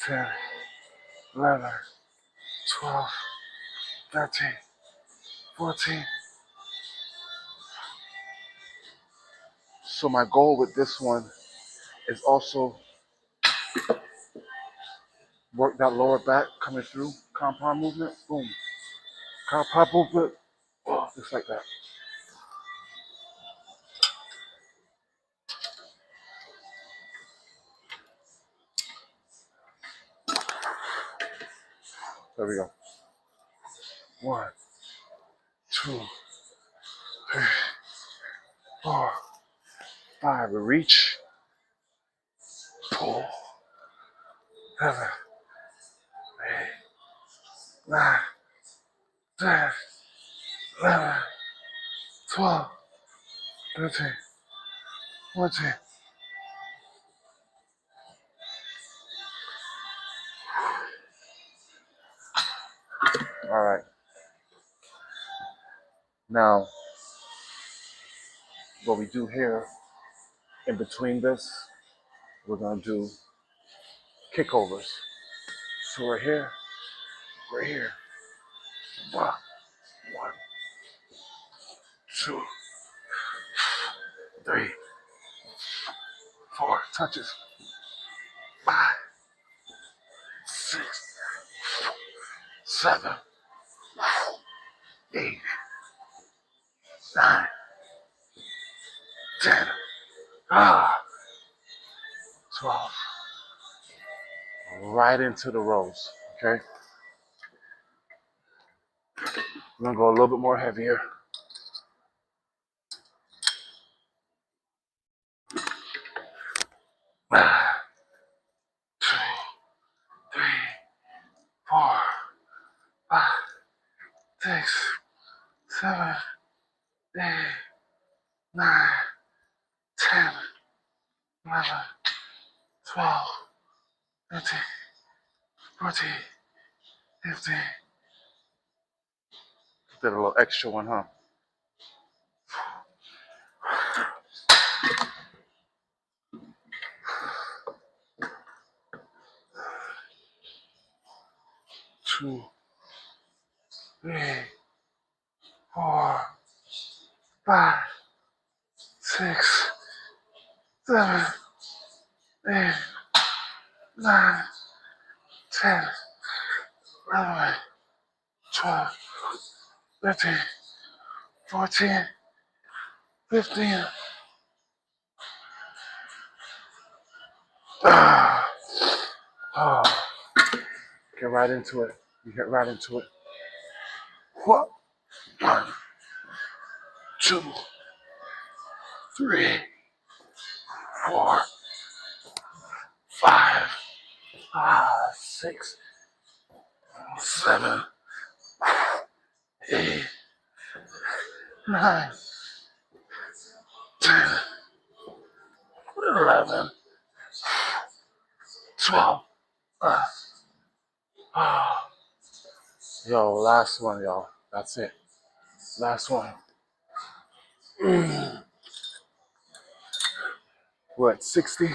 Speaker 1: 10, 11, 12, 13, 14. So my goal with this one is also work that lower back coming through, compound movement, boom, compound movement, oh, just like that. There we go. 1, 2, 3, 4, 5. We reach, pull, 7, 8, 9, 10, 11, 12, 13, 14. All right. Now, what we do here in between this, we're gonna do kickovers. So we're here. One, 2, 3, 4. Touches. 5, 6, 7, 8, 9, 10. 12. Right into the rows. Okay. We're gonna go a little bit more heavier. 2, 3, 4, 5, 6, 7, 8, 9, 10, 11, 12, 13, 14, 15. Did a little extra one, huh? Two, 3, 4, 5, 6, 7, 8, 9, 10, 11, 12, 13, 14, 15. Get right into it. You get right into it. What? 1, 2, 3, 4, 5, 6, 7, 8, 9, 10, 11, 12. Yo, last one, y'all. That's it. Last one. We're at 60,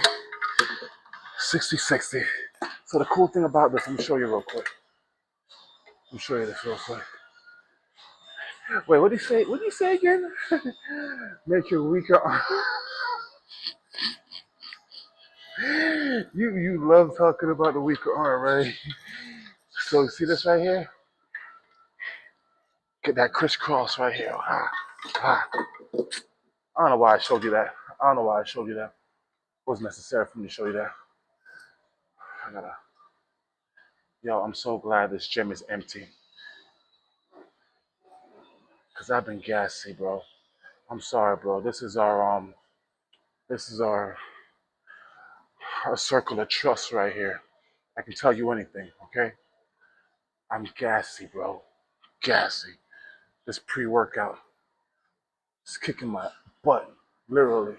Speaker 1: 60, 60. So the cool thing about this, let me show you real quick. Let me show you this real quick. Wait, what did he say? What did he say again? Make your weaker arm. You love talking about the weaker arm, right? So see this right here? Get that crisscross right here. I don't know why I showed you that. I don't know why I showed you that. It wasn't necessary for me to show you that. Yo, I'm so glad this gym is empty. Cause I've been gassy, bro. I'm sorry, bro. This is our circle of trust right here. I can tell you anything, okay? I'm gassy, bro. Gassy. This pre-workout is kicking my butt, literally.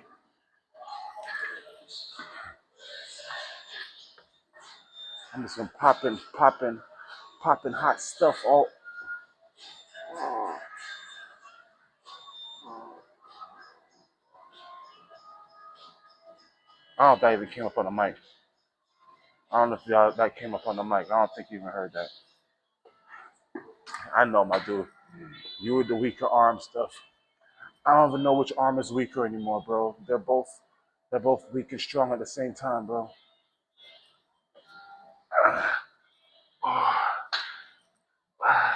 Speaker 1: I'm just gonna popping hot stuff all. I don't know if that even came up on the mic. I don't know if y'all that came up on the mic. I don't think you even heard that. I know, my dude. You with the weaker arm stuff. I don't even know which arm is weaker anymore, bro. They're both weak and strong at the same time, bro. 4, 5,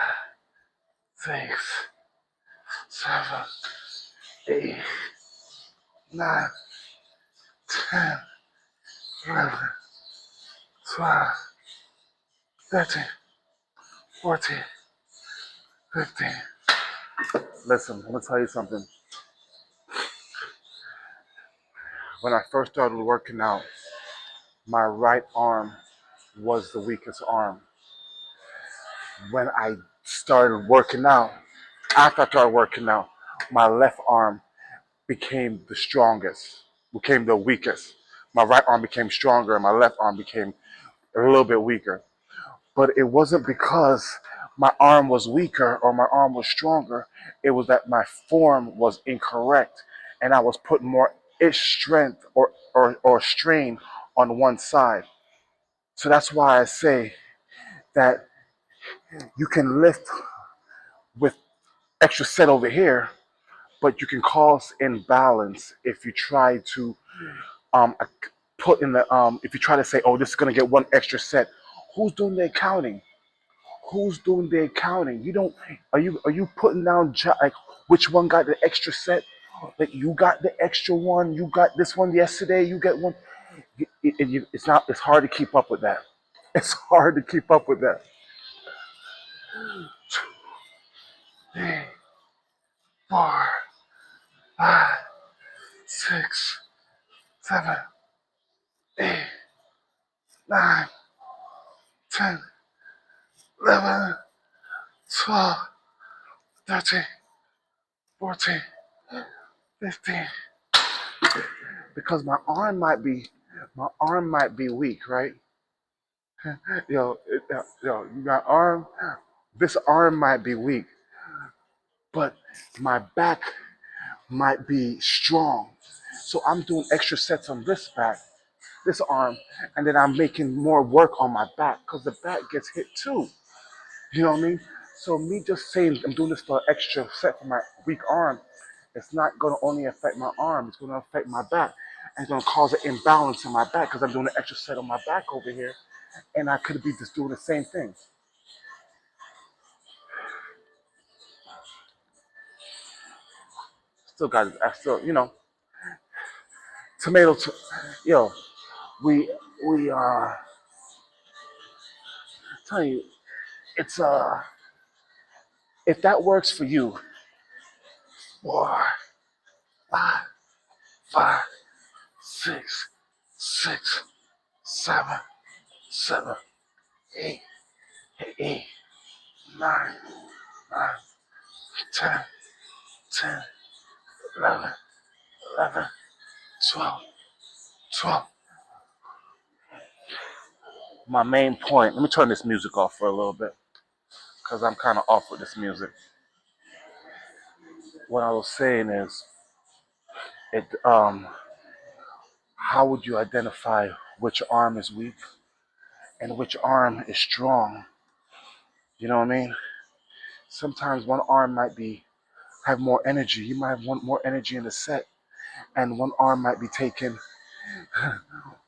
Speaker 1: 6, 7, 8, 9, 10, 11, 12, 13, 14, 15. Listen, I'm gonna tell you something. When I first started working out, my right arm was the weakest arm. When I started working out, After I started working out, my left arm became the strongest, became the weakest. My right arm became stronger, and my left arm became a little bit weaker. But it wasn't because my arm was weaker or my arm was stronger. It was that my form was incorrect, and I was putting more strength or strain on one side. So that's why I say that you can lift with extra set over here, but you can cause imbalance if you try to um, put in the if you try to say, oh, this is gonna get one extra set. Who's doing the accounting? Who's doing the accounting? You don't. Are you putting down like which one got the extra set? Like you got the extra one. You got this one yesterday. You get one. It's not. It's hard to keep up with that. It's hard to keep up with that. 4, 5, 6, 7, 8, 9, 10, 11, 12, 13, 14, 15. Because my arm might be weak, right? You got arm. This arm might be weak, but my back might be strong. So I'm doing extra sets on this arm, and then I'm making more work on my back because the back gets hit too. You know what I mean? So me just saying I'm doing this for extra set for my weak arm, it's not going to only affect my arm, it's going to affect my back. And it's going to cause an imbalance in my back because I'm doing an extra set on my back over here, and I could be just doing the same thing. Still got it. I still, tomato. Yo, we we tell you, it's if that works for you, 4, 5, 5, 6, 6, 7, 7, 8, 8, 9, 9, 10, 10, 11, 11, 12, 12. My main point. Let me turn this music off for a little bit because I'm kind of off with this music. What I was saying is, it. How would you identify which arm is weak and which arm is strong? You know what I mean? Sometimes one arm might be have more energy. You might have more energy in the set, and one arm might be taking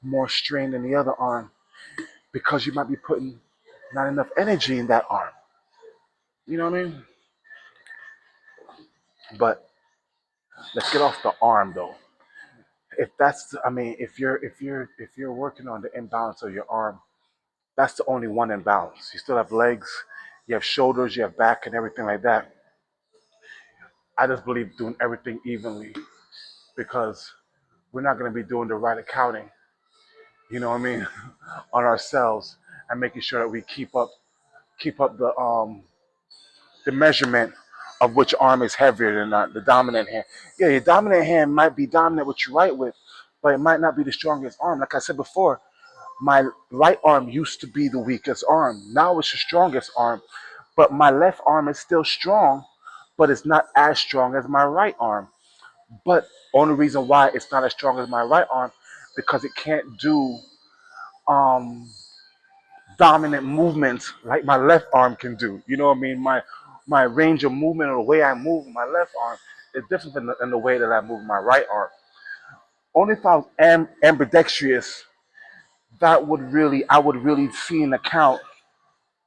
Speaker 1: more strain than the other arm because you might be putting not enough energy in that arm. You know what I mean? But let's get off the arm though. If that's, I mean, if you're working on the imbalance of your arm, that's the only one imbalance. You still have legs, you have shoulders, you have back, and everything like that. I just believe doing everything evenly because we're not going to be doing the right accounting. You know what I mean? On ourselves and making sure that we keep up the measurement of which arm is heavier than the dominant hand. Yeah, your dominant hand might be dominant what you write with, but it might not be the strongest arm. Like I said before, my right arm used to be the weakest arm. Now it's the strongest arm, but my left arm is still strong, but it's not as strong as my right arm. But only reason why it's not as strong as my right arm because it can't do um dominant movements like my left arm can do. You know what I mean? My range of movement or the way I move my left arm is different than the way that I move my right arm. Only if I was ambidextrous, I would really see an account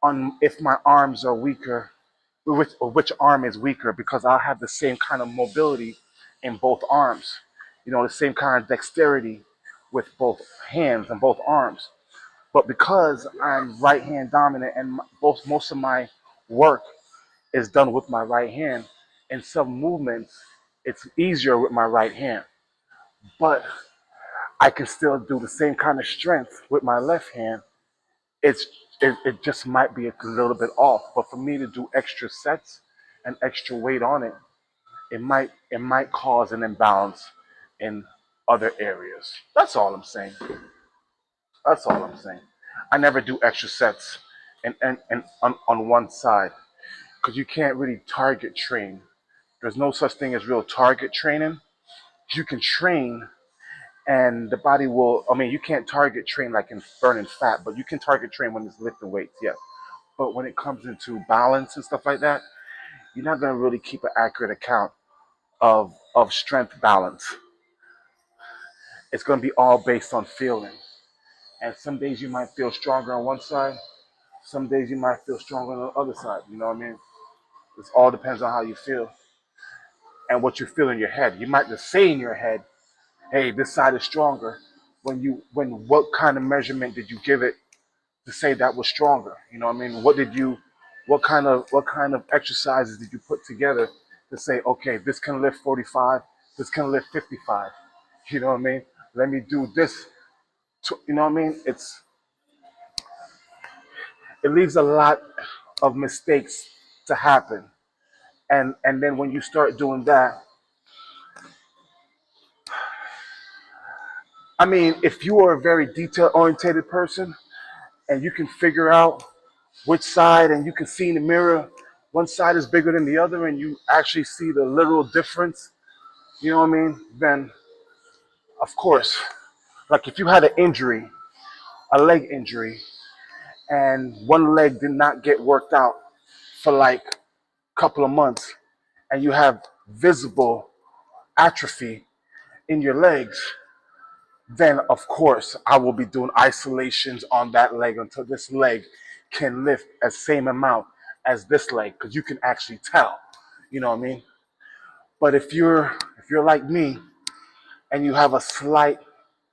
Speaker 1: on if my arms are weaker, which arm is weaker, because I'll have the same kind of mobility in both arms. The same kind of dexterity with both hands and both arms. But because I'm right hand dominant and most of my work is done with my right hand, in some movements it's easier with my right hand. But I can still do the same kind of strength with my left hand. It's it just might be a little bit off. But for me to do extra sets an extra weight on it, it might cause an imbalance in other areas. That's all I'm saying. That's all I'm saying. I never do extra sets and on one side because you can't really target train. There's no such thing as real target training. You can train and the body will, I mean, you can't target train like in burning fat, but you can target train when it's lifting weights, yes. But when it comes into balance and stuff like that, you're not going to really keep an accurate account of strength balance. It's going to be all based on feeling. And some days you might feel stronger on one side, some days you might feel stronger on the other side. You know what I mean? It all depends on how you feel and what you feel in your head. You might just say in your head, hey, this side is stronger. When what kind of measurement did you give it to say that was stronger? You know what I mean? What kind of exercises did you put together to say, okay, this can lift 45, this can lift 55. You know what I mean? Let me do this. You know what I mean? It leaves a lot of mistakes to happen. And then when you start doing that, I mean, if you are a very detail oriented person and you can figure out which side and you can see in the mirror, one side is bigger than the other and you actually see the literal difference, you know what I mean? Then, of course, like if you had an injury, a leg injury, and one leg did not get worked out for like a couple of months and you have visible atrophy in your legs, then of course I will be doing isolations on that leg until this leg can lift the same amount as this leg because you can actually tell. You know what I mean? But if you're like me and you have a slight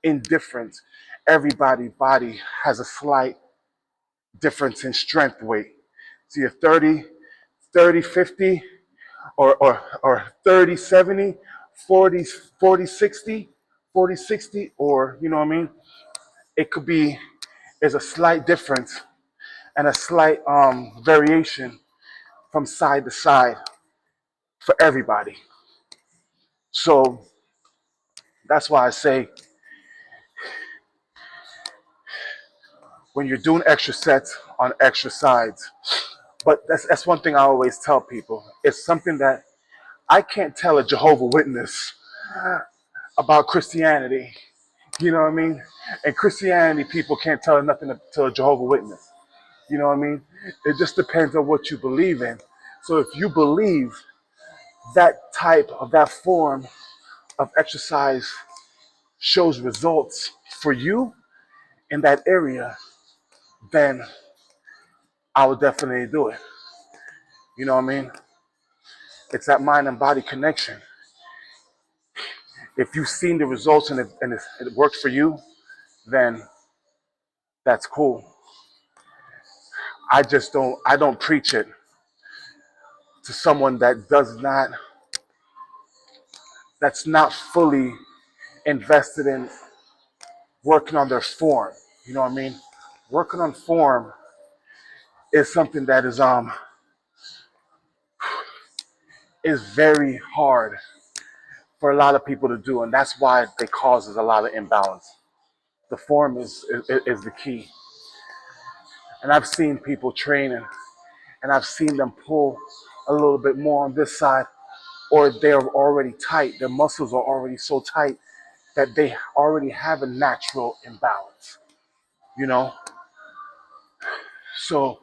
Speaker 1: indifference, everybody's body has a slight difference in strength weight. So you're 30, 50, or 30, 70, 40, 40, 60, 40, 60, or you know what I mean? It could be, there's a slight difference and a slight variation from side to side for everybody. So that's why I say when you're doing extra sets on extra sides, but that's one thing I always tell people. It's something that I can't tell a Jehovah Witness about Christianity. You know what I mean? And Christianity people can't tell nothing to a Jehovah Witness. You know what I mean? It just depends on what you believe in. So if you believe that form of exercise shows results for you in that area, then I would definitely do it. You know what I mean? It's that mind and body connection. If you've seen the results and it works for you, then that's cool. I don't preach it to someone that's not fully invested in working on their form. You know what I mean? Working on form is something that is very hard for a lot of people to do, and that's why it causes a lot of imbalance. The form is the key. And I've seen people training, and I've seen them pull a little bit more on this side, or they're already tight. Their muscles are already so tight that they already have a natural imbalance. You know, so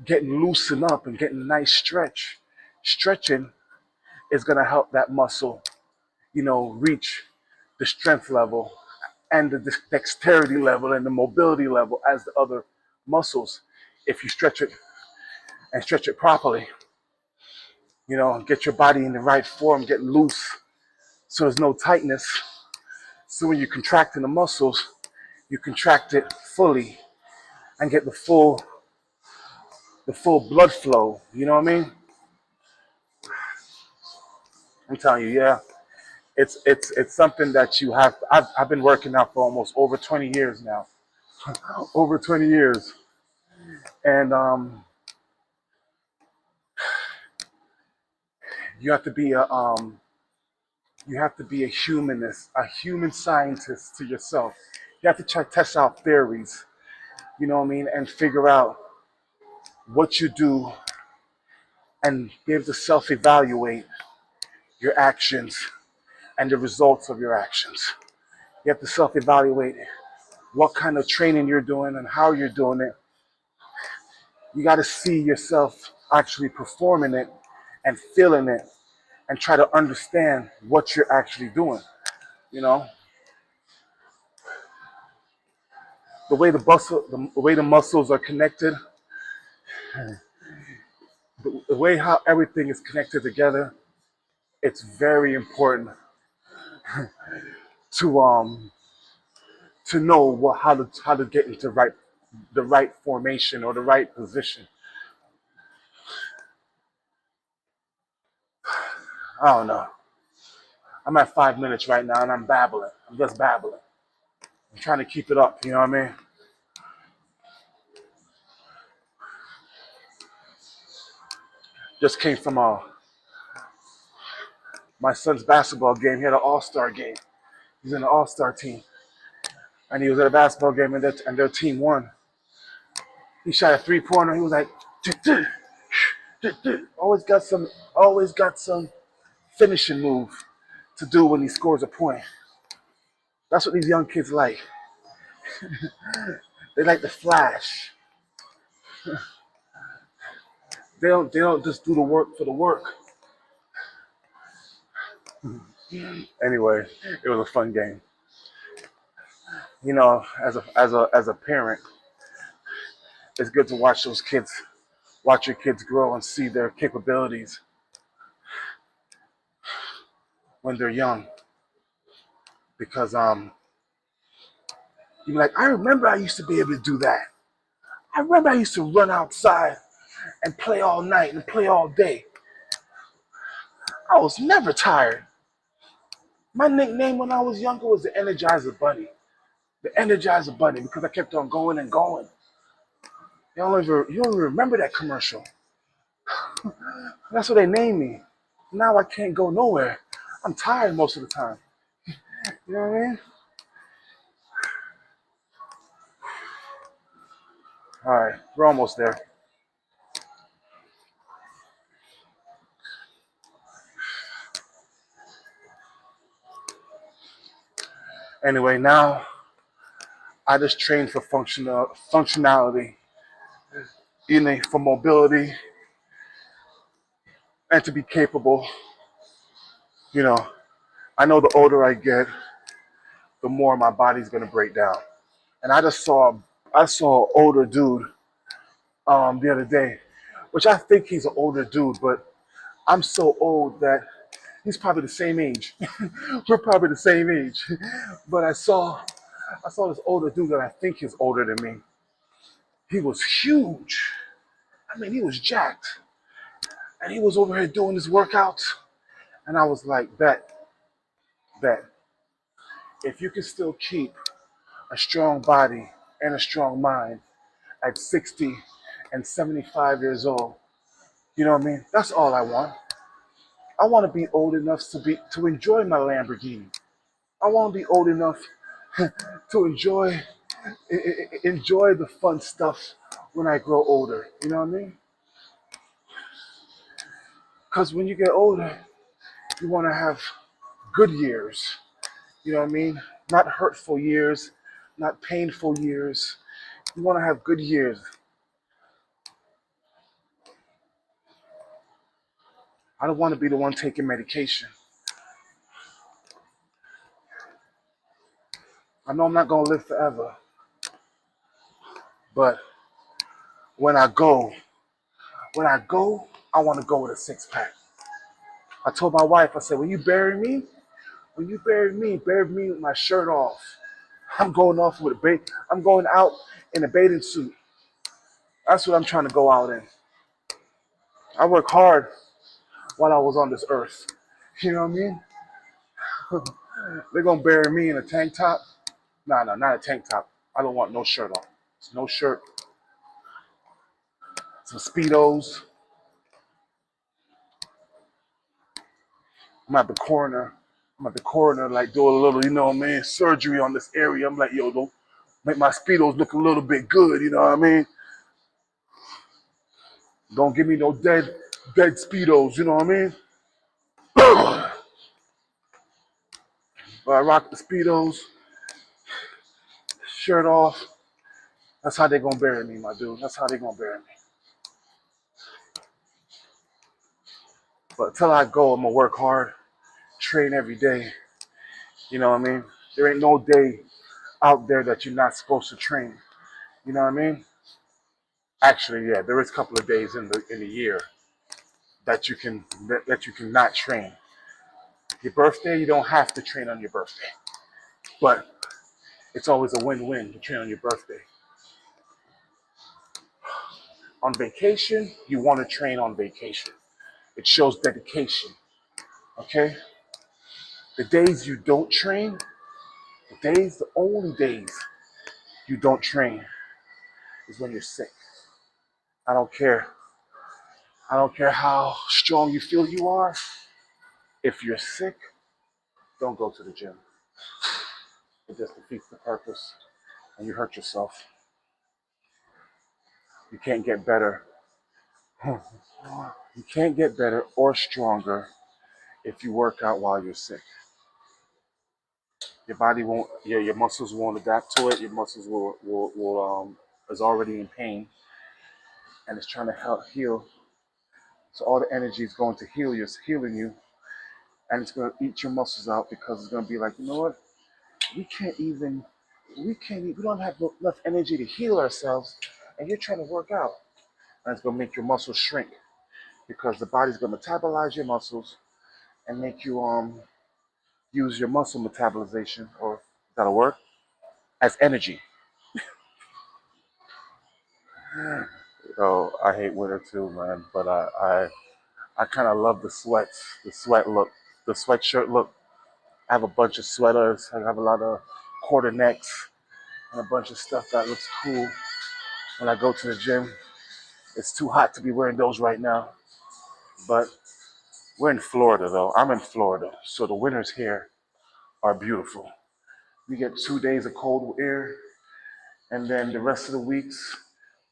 Speaker 1: getting loosened up and getting a nice stretching is gonna help that muscle, reach the strength level and the dexterity level and the mobility level as the other muscles if you stretch it and stretch it properly. Get your body in the right form, get loose so there's no tightness. So when you're contracting the muscles, you contract it fully and get the full blood flow. You know what I mean? I'm telling you, yeah. It's something that you have. I've been working out for almost over 20 years now. Over 20 years. And You have to be a humanist, a human scientist to yourself. You have to try test out theories, you know what I mean, and figure out what you do and be able to self-evaluate your actions and the results of your actions. You have to self-evaluate what kind of training you're doing and how you're doing it. You got to see yourself actually performing it and feeling it and try to understand what you're actually doing. You know, the way the muscles are connected, the way how everything is connected together. It's very important to know how to get into the right formation or the right position. I don't know. I'm at 5 minutes right now and I'm babbling. I'm just babbling. I'm trying to keep it up. You know what I mean? Just came from my son's basketball game. He had an all-star game. He's in the all-star team, and he was at a basketball game, and their team won. He shot a three-pointer. He was like, always got some finishing move to do when he scores a point. That's what these young kids like. They like the flash. They don't just do the work for the work. Anyway, it was a fun game. You know, as a parent, it's good to watch your kids grow and see their capabilities when they're young. Because you're like, I remember I used to be able to do that. I remember I used to run outside and play all night and play all day. I was never tired. My nickname when I was younger was the Energizer Bunny. The Energizer Bunny, because I kept on going and going. You don't even remember that commercial. That's what they named me. Now I can't go nowhere. I'm tired most of the time. You know what I mean? All right, we're almost there. Anyway, now I just train for functionality, for mobility, and to be capable. You know, I know the older I get, the more my body's gonna break down. And I saw an older dude the other day, which I think he's an older dude, but I'm so old that he's probably the same age. We're probably the same age. But I saw this older dude that I think is older than me. He was huge. I mean, he was jacked. And he was over here doing his workouts. And I was like, bet. If you can still keep a strong body and a strong mind at 60 and 75 years old, you know what I mean? That's all I want. I want to be old enough to enjoy my Lamborghini. I want to be old enough to enjoy the fun stuff when I grow older. You know what I mean? Because when you get older, you want to have good years. You know what I mean? Not hurtful years, not painful years. You want to have good years. I don't want to be the one taking medication. I know I'm not going to live forever. But when I go, I want to go with a six pack. I told my wife, I said, when you bury me, bury me with my shirt off. I'm going out in a bathing suit. That's what I'm trying to go out in. I work hard while I was on this earth. You know what I mean? They're gonna bury me in a tank top. Nah, not a tank top. I don't want no shirt on. No shirt. Some Speedos. I'm at the corner. Like do a little, you know what I mean, surgery on this area. I'm like, yo, don't make my speedos look a little bit good. You know what I mean? Don't give me no dead speedos. You know what I mean? But I rock the speedos, shirt off. That's how they gonna bury me, my dude. That's how they gonna bury me. But till I go, I'm gonna work hard, train every day. You know what I mean? There ain't no day out there that you're not supposed to train. You know what I mean? Actually, yeah, there is a couple of days in the year that you can not train. Your birthday, you don't have to train on your birthday, but it's always a win-win to train on your birthday. On vacation, you want to train on vacation. It shows dedication. Okay? The days you don't train, the only days you don't train is when you're sick. I don't care. I don't care how strong you feel you are. If you're sick, don't go to the gym. It just defeats the purpose and you hurt yourself. You can't get better. You can't get better or stronger if you work out while you're sick. Your body won't, your muscles won't adapt to it. Your muscles will is already in pain and it's trying to help heal. So all the energy is going to healing you, and it's going to eat your muscles out because it's going to be like, you know what? We can't even, we don't have enough energy to heal ourselves, and you're trying to work out, and it's going to make your muscles shrink because the body's going to metabolize your muscles and make you use your muscle metabolization, or that'll work, as energy. Oh, I hate winter too, man. But I kind of love the sweat look, the sweatshirt look. I have a bunch of sweaters. I have a lot of quarter necks and a bunch of stuff that looks cool when I go to the gym. It's too hot to be wearing those right now. But we're in Florida, though. I'm in Florida, so the winters here are beautiful. We get 2 days of cold air, and then the rest of the weeks,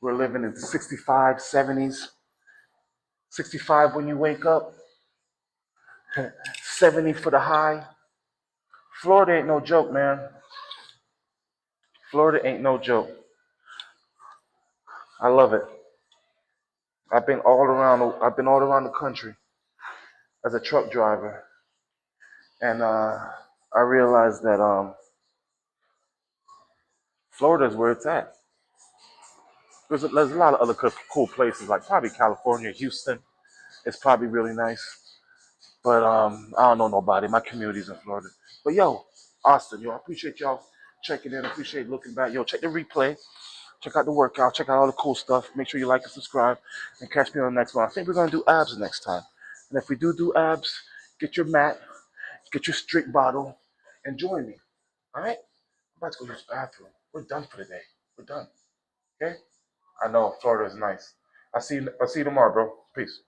Speaker 1: we're living in 65, 70s. 65 when you wake up, 70 for the high. Florida ain't no joke, man. Florida ain't no joke. I love it. I've been all around the country as a truck driver, and I realized that Florida is where it's at. There's a lot of other cool places, like probably California, Houston. It's probably really nice, but I don't know nobody. My community's in Florida. But yo, Austin, yo, I appreciate y'all checking in. I appreciate looking back. Yo, check the replay. Check out the workout. Check out all the cool stuff. Make sure you like and subscribe, and catch me on the next one. I think we're gonna do abs next time. And if we do abs, get your mat, get your strict bottle, and join me. All right? I'm about to go use the bathroom. We're done for the day. We're done. Okay? I know Florida is nice. I'll see you tomorrow, bro. Peace.